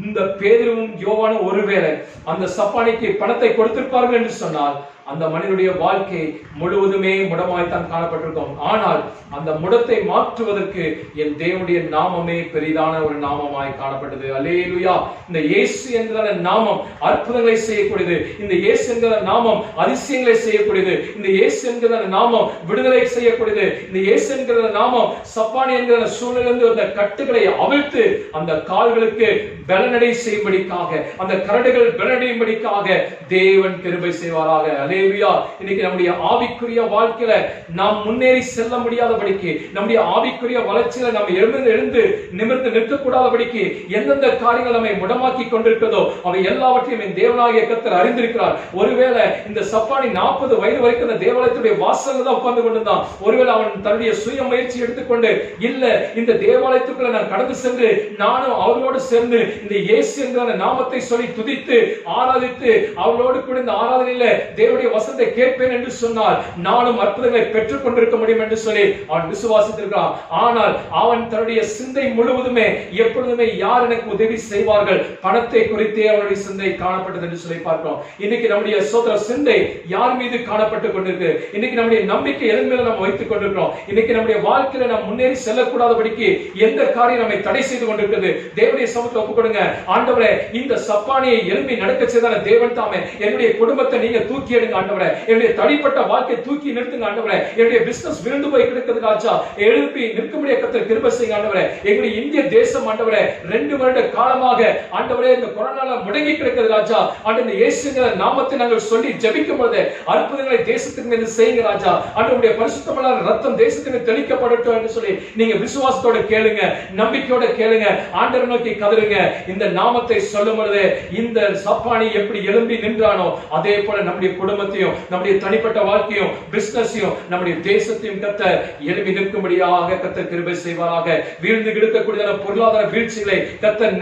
இந்த பேதுருவும் யோவானும் ஒருவேளை அந்த சப்பானிக்கு பணத்தை கொடுத்திருப்பார்கள் என்று சொன்னால் அந்த மனிதனுடைய வாழ்க்கை முழுவதுமே முடமாய்த்தான் காணப்பட்டிருக்கும். ஆனால் அந்த முடத்தை மாற்றுவதற்கு என் தேவனுடைய நாமமே பெரிதான ஒரு நாமமாய் காணப்பட்டது. அல்லேலூயா. இந்த இயேசு என்கிற நாமம் அற்புதங்களை செய்யக்கூடியது, இந்த இயேசு என்கிற நாமம் அதிசயங்களை செய்யக்கூடியது, இந்த இயேசு என்கிற நாமம் விடுதலை செய்யக்கூடியது, இந்த இயேசு என்கிற நாமம் சப்பானி என்கிற சூழ்நிலிருந்து அந்த கட்டுகளை அவிழ்த்து அந்த கால்களுக்கு பலனடை செய்யும்படிக்காக, அந்த கரடுகள் பலனடையும்படிக்காக தேவன் கிருபை செய்வாராக. இன்னைக்கு நம்முடைய ஆவிக்குரிய வாழ்க்கையில நாம் முன்னேறி செல்ல முடியாதபடிக்கு, நம்முடைய ஆவிக்குரிய வளர்ச்சியில நாம் எழுந்து நிமிர்ந்து நிற்கக்கூடாதபடிக்கு எந்தெந்த காரியங்கள் நம்மை முடமாக்கி கொண்டிருக்கிறதோ அவை எல்லாவற்றையும் என் தேவனாகிய கர்த்தர் அறிந்திருக்கிறார். ஒருவேளை இந்த சப்பானி 40 வயது வரைக்கும் இந்த தேவாலயத்துடைய வாசல்ல தான் உட்கார்ந்து கொண்டிருந்தான். ஒருவேளை அவன் தன்னுடைய சுய முயற்சி எடுத்துக்கொண்டு இல்ல இந்த தேவாலயத்துக்குள்ள நான் கடந்து சென்று நானும் அவர்களோடு சேர்ந்து இந்த இயேசு என்கிற நாமத்தை சொல்லி துதித்து ஆராதித்து அவர்களோடு கூட இந்த ஆராதனையில தேவனுடைய வசனத்தை கேட்பேன் என்று சொன்னால் நானும் அற்புதங்களை பெற்றுக் கொண்டிருக்க முடியும் என்று சொல்லி அவன் விசுவாசித்திருக்கிறான். ஆனால் அவன் தன்னுடைய சிந்தை முழுவதுமே எப்பொழுதுமே யார் எனக்கு உதவி செய்வார்கள் பணத்தை குறித்தே அவனுடைய சிந்தை காணப்பட்டது என்று சொல்லி பார்க்கிறோம். இன்னைக்கு நம்முடைய சோதர சிந்தை யார் மீது காணப்பட்டுக் கொண்டிருக்கு? இன்னைக்கு நம்முடைய நம்பிக்கை எதன் மேல நம்ம வைத்துக் கொண்டிருக்கிறோம்? இன்னைக்கு நம்முடைய வாழ்க்கையில நாம் முன்னேறி செல்லக்கூடாதபடிக்கு எந்த காரியம் நம்மை தடை செய்து கொண்டிருக்கிறது? தேவனுடைய சமூகத்தில் ஒப்புக் கொடுங்க. ஆண்டவரே, இந்த சப்பானியை எழுப்பி நடக்க செய்தான தேவன் தாமே என்னுடைய குடும்பத்தை நீங்க தூக்கி எடுங்க ஆண்டவரே, என்னுடைய தனிப்பட்ட வாழ்க்கை தூக்கி நிறுத்துங்க ஆண்டவரே, என்னுடைய பிசினஸ் விழுந்து போய் கிடக்குது ராஜா, எழுப்பி நிற்கும்படியாக கர்த்தர் கிருபை செய்யுங்க ஆண்டவரே. எங்களுடைய இந்திய தேசம் ஆண்டவரே 2 வருட காலமாக ஆண்டவரே இந்த கொரோனால முடங்கி கிடக்குது ராஜா. ஆண்டவரே, இயேசுங்கிற நாமத்தை நாங்கள் சொல்லி ஜெபிக்கும் பொழுது அற்புதங்களை தேசத்துக்கு மீது செய்யுங்க ராஜா. ஆண்டவருடைய பரிசுத்தமான ரத்தம் தேசத்துக்கு தெளிக்கப்படட்டும் என்று சொல்லி நீங்க விசுவாசத்தோட கேளுங்க, நம்பிக்கையோட கேளுங்க, ஆண்டவரை நோக்கி கதறுங்க. இந்த நாமத்தை சொல்லும் பொழுது இந்த சப்பானி எப்படி எழும்பி நின்றானோ அதே போல நம்முடைய குடும்பத்தை குடும்பத்தையும், நம்முடைய தனிப்பட்ட வாழ்க்கையும், பிசினஸையும், நம்முடைய தேசத்தையும் கர்த்தர் எழுப்பி நிற்கும்படியாக கர்த்தர் கிருபை செய்வாராக. வீழ்ந்து கிடக்கக்கூடிய பொருளாதார வீழ்ச்சிகளை கர்த்தர்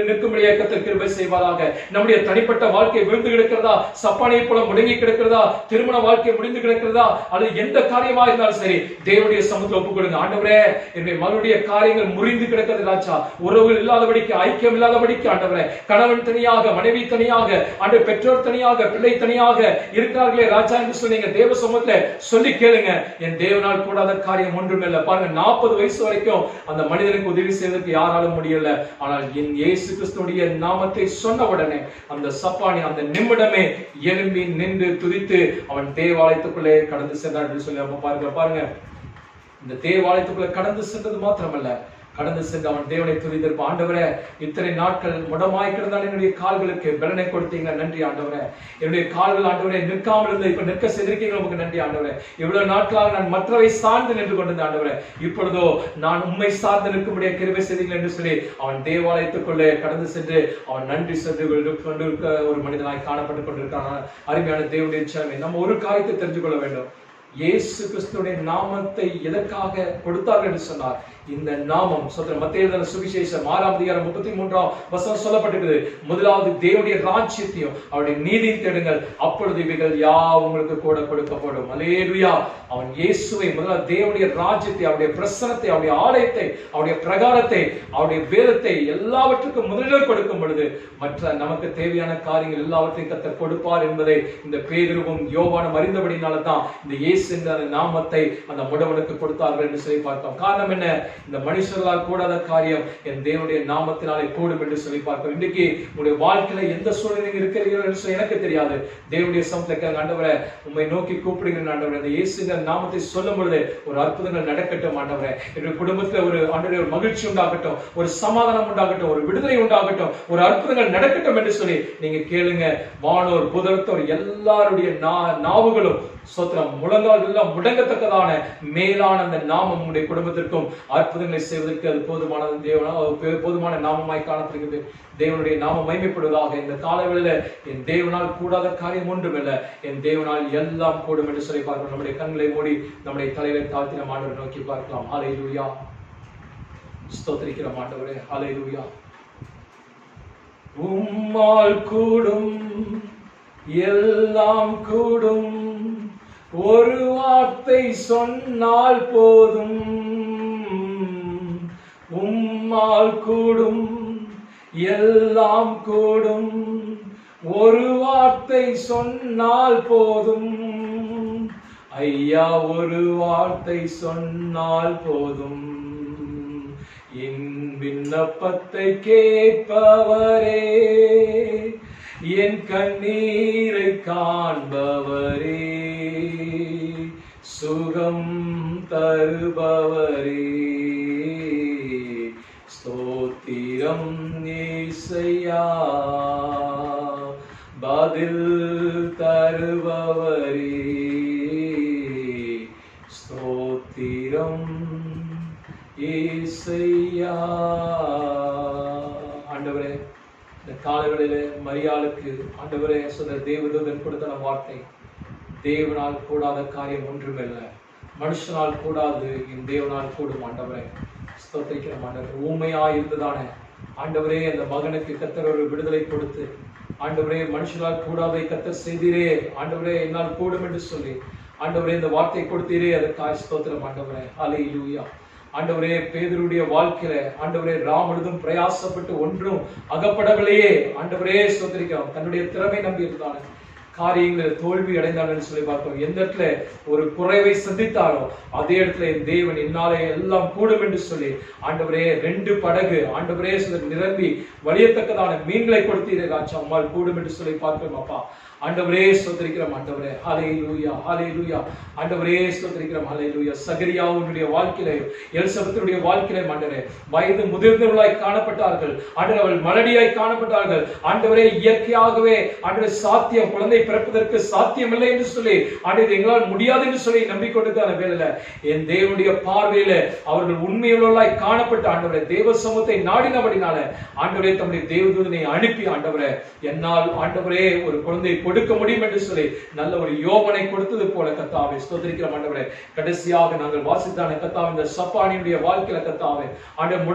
நிற்கும்படியாக கர்த்தர் கிருபை செய்வாராக. நம்முடைய தனிப்பட்ட வாழ்க்கை வீழ்ந்து கிடக்கிறதா, சப்பானியை போல முடங்கி கிடக்கிறதா, திருமண வாழ்க்கை முடிந்து கிடக்கிறதா, அல்லது எந்த காரியமா இருந்தாலும் சரி தேவனுடைய சமூகத்தில் ஒப்புக் கொடுங்க. ஆண்டவரே, என்னுடைய மகளுடைய காரியங்கள் முறிந்து கிடக்கிறது ராஜா, உறவுகள் இல்லாதபடிக்கு, ஐக்கியம் இல்லாதபடிக்கு ஆண்டவரே, கணவன் தனியாக, மனைவி தனியாக, ஆண்டு பெற்றோர் தனியாக, பிள்ளை தனியாக இருக்கிறார்களே ராஜா என்று சொன்னீங்க. தேவ சமூகத்தில் சொல்லி கேளுங்க. என் தேவனால் கூடாத காரியம் ஒன்றுமில்லை. பாருங்க, 40 வயசு வரைக்கும் அந்த மனிதனுக்கு உதவி செய்வதற்கு யாராலும் முடியல. ஆனால் என் இயேசு கிறிஸ்துடைய நாமத்தை சொன்ன உடனே அந்த சப்பானி அந்த நிமிடமே எழும்பி நின்று துதித்து அவன் தேவாலயத்துக்குள்ளே கடந்து சென்றான் என்று சொல்லி நம்ம பாருங்க. இந்த தேவாலயத்துக்குள்ள கடந்து சென்றது மாத்திரமல்ல, கடந்து சென்று அவன் தேவனை துதித்திருப்பான். ஆண்டவரே, இத்தனை நாட்கள் முடமாய் கிடந்தால் என்னுடைய கால்களுக்கு பலனை கொடுத்தீங்க, நன்றி ஆண்டவரே. என்னுடைய கால்கள் ஆண்டவரே நிற்காமல் இருந்த இப்ப நிற்க செய்திருக்கீங்க, உங்களுக்கு நன்றி ஆண்டவரே. இவ்வளவு நாட்களாக நான் மற்றவை சார்ந்து நின்று கொண்டிருந்த ஆண்டவரே, இப்பொழுதோ நான் உண்மை சார்ந்து நிற்கும்படிய கிருபை செய்தீர்கள் என்று சொல்லி அவன் தேவாலயத்துக்குள்ளே கடந்து சென்று அவன் நன்றி சென்று கொண்டிருக்க ஒரு மனிதனாய் காணப்பட்டுக் கொண்டிருக்கான். அருமையான தேவனுடைய சேவை, நம்ம ஒரு காரியத்தை தெரிஞ்சு கொள்ள வேண்டும். இயேசு கிறிஸ்துவின் நாமத்தை எதற்காக கொடுத்தார்கள் என்று சொன்னார். இந்த நாமம் மத்தேயு எழுதின சுவிசேஷம் 6:33 சொல்லப்பட்டிருக்கிறது. முதலாவது தேவனுடைய ராஜ்யத்தையும் அவருடைய நீதியை தேடுங்கள், அப்பொழுது இவைகள் யாவும் உங்களுக்கு கூட கொடுக்கப்படும். அல்லேலூயா. அவன் இயேசுவை, முதலாவது தேவனுடைய ராஜ்யத்தை, அவருடைய பிரசன்னத்தை, அவருடைய ஆலயத்தை, அவருடைய பிரகாரத்தை, அவருடைய வேதத்தை எல்லாவற்றுக்கும் முதலில் கொடுக்கும் பொழுது மற்ற நமக்கு தேவையான காரியங்கள் எல்லாவற்றையும் கர்த்தர் கொடுப்பார் என்பதை இந்த பேதுருவும் யோவானும் அறிந்தபடினால தான் இந்த இயேசு என்ற நாமத்தை அந்த முடவனுக்கு கொடுத்தார்கள் என்று சொல்லி பார்த்தோம். காரணம் என்ன? இந்த மனுஷர்களால் கூடாத காரியம் என் தேவனுடைய நாமத்தினாலே கூடும் என்று சொல்லி பார்க்கிறோம். இன்றைக்கு உங்களுடைய வாழ்க்கையில எந்த சூழ்நிலை இருக்கிறீர்கள் என்று சொல்லி எனக்கு தெரியாது. தேவனுடைய சமூகத்தை ஆண்டவரே, உம்மை நோக்கி கூப்பிடுகிறேன் ஆண்டவரே. இந்த இயேசுவின் நாமத்தை சொல்லும் பொழுது ஒரு அற்புதங்கள் நடக்கட்டும் ஆண்டவரே. என்னுடைய குடும்பத்துல ஒரு ஆண்டவரே ஒரு மகிழ்ச்சி உண்டாகட்டும், ஒரு சமாதானம் உண்டாகட்டும், ஒரு விடுதலை உண்டாகட்டும், ஒரு அற்புதங்கள் நடக்கட்டும் என்று சொல்லி நீங்க கேளுங்க. வானோர் புதரத்தோர் எல்லாருடைய நாவுகளும் சோத்திரம் முழங்கால் எல்லாம் முடங்கத்தக்கதான மேலான அந்த நாமம் உங்களுடைய குடும்பத்திற்கும் அற்புதங்களை செய்வதற்கு அது போதுமான நாமமாய் காணப்படுகிறது. தேவனுடைய நாமம் மகிமைப்படுவதாக. இந்த காலவெளியில என் தேவனால் கூடாத காரியம் ஒன்றுமில்லை, என் தேவனால் எல்லாம் கூடும் என்று சொல்லி பார்க்கிறோம். நம்முடைய கண்களை மூடி நம்முடைய தலைகளை தாழ்த்தி நம் ஆண்டவரை நோக்கி பார்க்கலாம். ஹல்லேலூயா. ஸ்தோத்திரிக்கிறோம் ஆண்டவரே. ஹல்லேலூயா. உம்மால் கூடும் எல்லாம் கூடும், ஒரு வார்த்தை சொன்னால் போதும். உம்மால் கூடும் எல்லாம் கூடும், ஒரு வார்த்தை சொன்னால் போதும். ஐயா, ஒரு வார்த்தை சொன்னால் போதும். என் விண்ணப்பத்தை கேட்பவரே, என் கண்ணீரை காண்பவரே, சுகம் தருபவரே, ஸ்தோத்திரம் இயேசையா, பதில் தருபவரே, ஸ்தோத்திரம் இயேசையா. ஆண்டவரே, இந்த காலவெளியில மரியாளுக்கு ஆண்டவரே சொன்ன தேவதூதன் கொடுத்த வார்த்தை, தேவனால் கூடாத காரியம் ஒன்றுமில்லை, மனுஷனால் கூடாது, என் தேவனால் கூடும். ஆண்டவரே ஸ்தோத்திரிக்கிறோம் ஆண்டவரே. ஊமையா இருந்ததானே ஆண்டவரே அந்த மகனுக்கு கர்த்தர் ஒரு விடுதலை கொடுத்து, ஆண்டவரே மனுஷனால் கூடாதை கர்த்தர் செய்தீரே, ஆண்டவரே என்னால் கூடும் என்று சொல்லி ஆண்டவரே இந்த வார்த்தை கொடுத்தீரே, அதற்காக ஸ்தோத்திரம் ஆண்டவரே. ஹல்லேலூயா. ஆண்டவரே, பேதுருடைய வாழ்க்கையில ஆண்டவரே ராமனும் பிரயாசப்பட்டு ஒன்றும் அகப்படவில்லையே. ஆண்டவரே ஸ்தோத்திரிக்கிறோம். தன்னுடைய திறமை நம்பி இருந்தானே, காரியங்களில் தோல்வி அடைந்தான்னு சொல்லி பார்க்கிறோம். எந்த இடத்துல ஒரு குறைவை சந்தித்தாரோ அதே இடத்துல என் தேவன் என்னாலே எல்லாம் கூடும் என்று சொல்லி ஆண்டவரே 2 படகு ஆண்டவரே நிரம்பி வழியத்தக்கதான மீன்களை கொடுத்தீரே ராஜா, அம்மாள் கூடும் என்று சொல்லி பார்க்கிறோம். அப்பா ஆண்டவரே ஸ்தோத்திரிக்கிறோம் ஆண்டவரே. ஹல்லேலூயா, ஹல்லேலூயா. ஆண்டவரே ஸ்தோத்திரிக்கிறோம். ஹல்லேலூயா. சகரியாவுடைய வாழ்க்கையிலே, எலிசபெத்துடைய வாழ்க்கையிலே ஆண்டவரே வயது முதிர்ந்தவர்களாய் காணப்பட்டார்கள். ஆண்டவரே அவள் மலடியாய் காணப்பட்டார்கள். ஆண்டவரே இயற்கையாகவே ஆண்டவரே சாத்தியம், குழந்தை பிறப்பதற்கு சாத்தியம் இல்லை என்று சொல்லி ஆண்டவரே எங்களால் முடியாது என்று சொல்லி நம்பிக்கொண்டிருக்கிற வேளையில என் தேவனுடைய பார்வையில அவர்கள் உண்மையுள்ளவர்களாய் காணப்பட்ட ஆண்டவரே தேவ சமூகத்தை நாடினபடினால ஆண்டவரே தம்முடைய தேவதூதனை அனுப்பி ஆண்டவரே என்னால் ஆண்டவரே ஒரு குழந்தை கொடுக்க முடியும் என்று சொல்லி நல்ல ஒரு யோபனை கொடுத்தது போல கர்த்தாவே ஸ்தோத்திரிக்கிற ஆண்டவரே. கடைசியாக நாங்கள் வாசித்தான கர்த்தாவே இந்த சப்பானியுடைய வாழ்க்கையில கர்த்தாவே ஆண்டவர்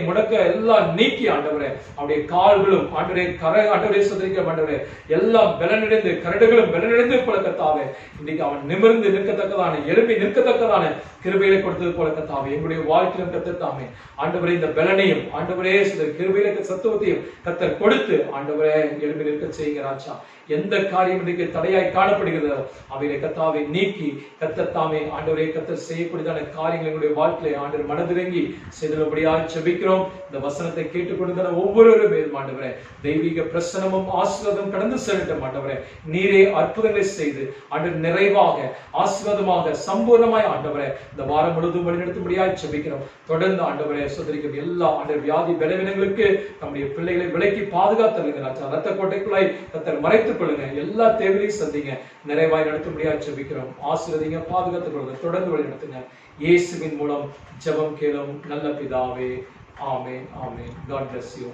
முடக்க எல்லாம் நீக்கி ஆண்டவரே அவருடைய கால்களும் ஆண்டவரே ஆண்டவரே ஸ்தோத்திரிக்கிற ஆண்டவரே எல்லாம் பலனடைந்து கரடுகளும் பலனடைந்து போல கர்த்தாவே இன்னைக்கு அவன் நிமிர்ந்து நிற்கத்தக்கதான எழுப்பி நிற்கத்தக்கதான கிருபையில கொடுத்தது போல கர்த்தாவே எங்களுடைய வாழ்க்கையிலும் கர்த்தாவே ஆண்டவரே இந்த பலனையும் ஆண்டவரே கிருபையில சத்துவத்தையும் கர்த்தர் கொடுத்து ஆண்டவரே எழுப்பி நிற்க செய்யுங்க ராஜா. எந்த காரியம் இன்றைக்கு தடையாய் காணப்படுகிறதோ அவைகளை கர்த்தாவை நீக்கி கர்த்தர் தாமே ஆண்டவரே கர்த்தர் செய்யக்கூடியதான காரியங்கள் எங்களுடைய வாழ்க்கையை ஆண்டவர் மனதிறங்கி செய்தபடியாக ஜெபிக்கிறோம். இந்த வசனத்தை கேட்டுக்கொண்டிருந்த ஒவ்வொருவரும் மேல் ஆண்டவரே தெய்வீக பிரசனமும் ஆசீர்வாதம் கடந்து செல்லட்டும் ஆண்டவரே. நீரே அற்புதங்களை செய்து ஆண்டவர் நிறைவாக ஆசீர்வாதமாக சம்பூர்ணமாய் ஆண்டவரே இந்த வாரம் முழுவதும் வழிநடத்தும்படியாக ஜெபிக்கிறோம். தொடர்ந்து ஆண்டவரே சோதரிக்கும் எல்லா ஆண்டவர் வியாதி பலவீனங்களுக்கு நம்முடைய பிள்ளைகளை விலக்கி பாதுகாத்துருங்க ராஜா. ரத்த கோட்டைக்குள்ளாய் கர்த்தர் மறைத்துக் கொள்ளுங்க. எல்லா தேவையையும் சந்திங்க. நிறைவாய் நடத்தும்படியாக ஜெபிக்கிறோம். ஆசீர்வதிங்க, பாதுகாத்துக் கொள்ளுங்க. தொடர்ந்து வழி நடத்துங்க. இயேசுவின் மூலம் ஜெபம் கேளும் நல்ல பிதாவே. ஆமென், ஆமென். God bless you.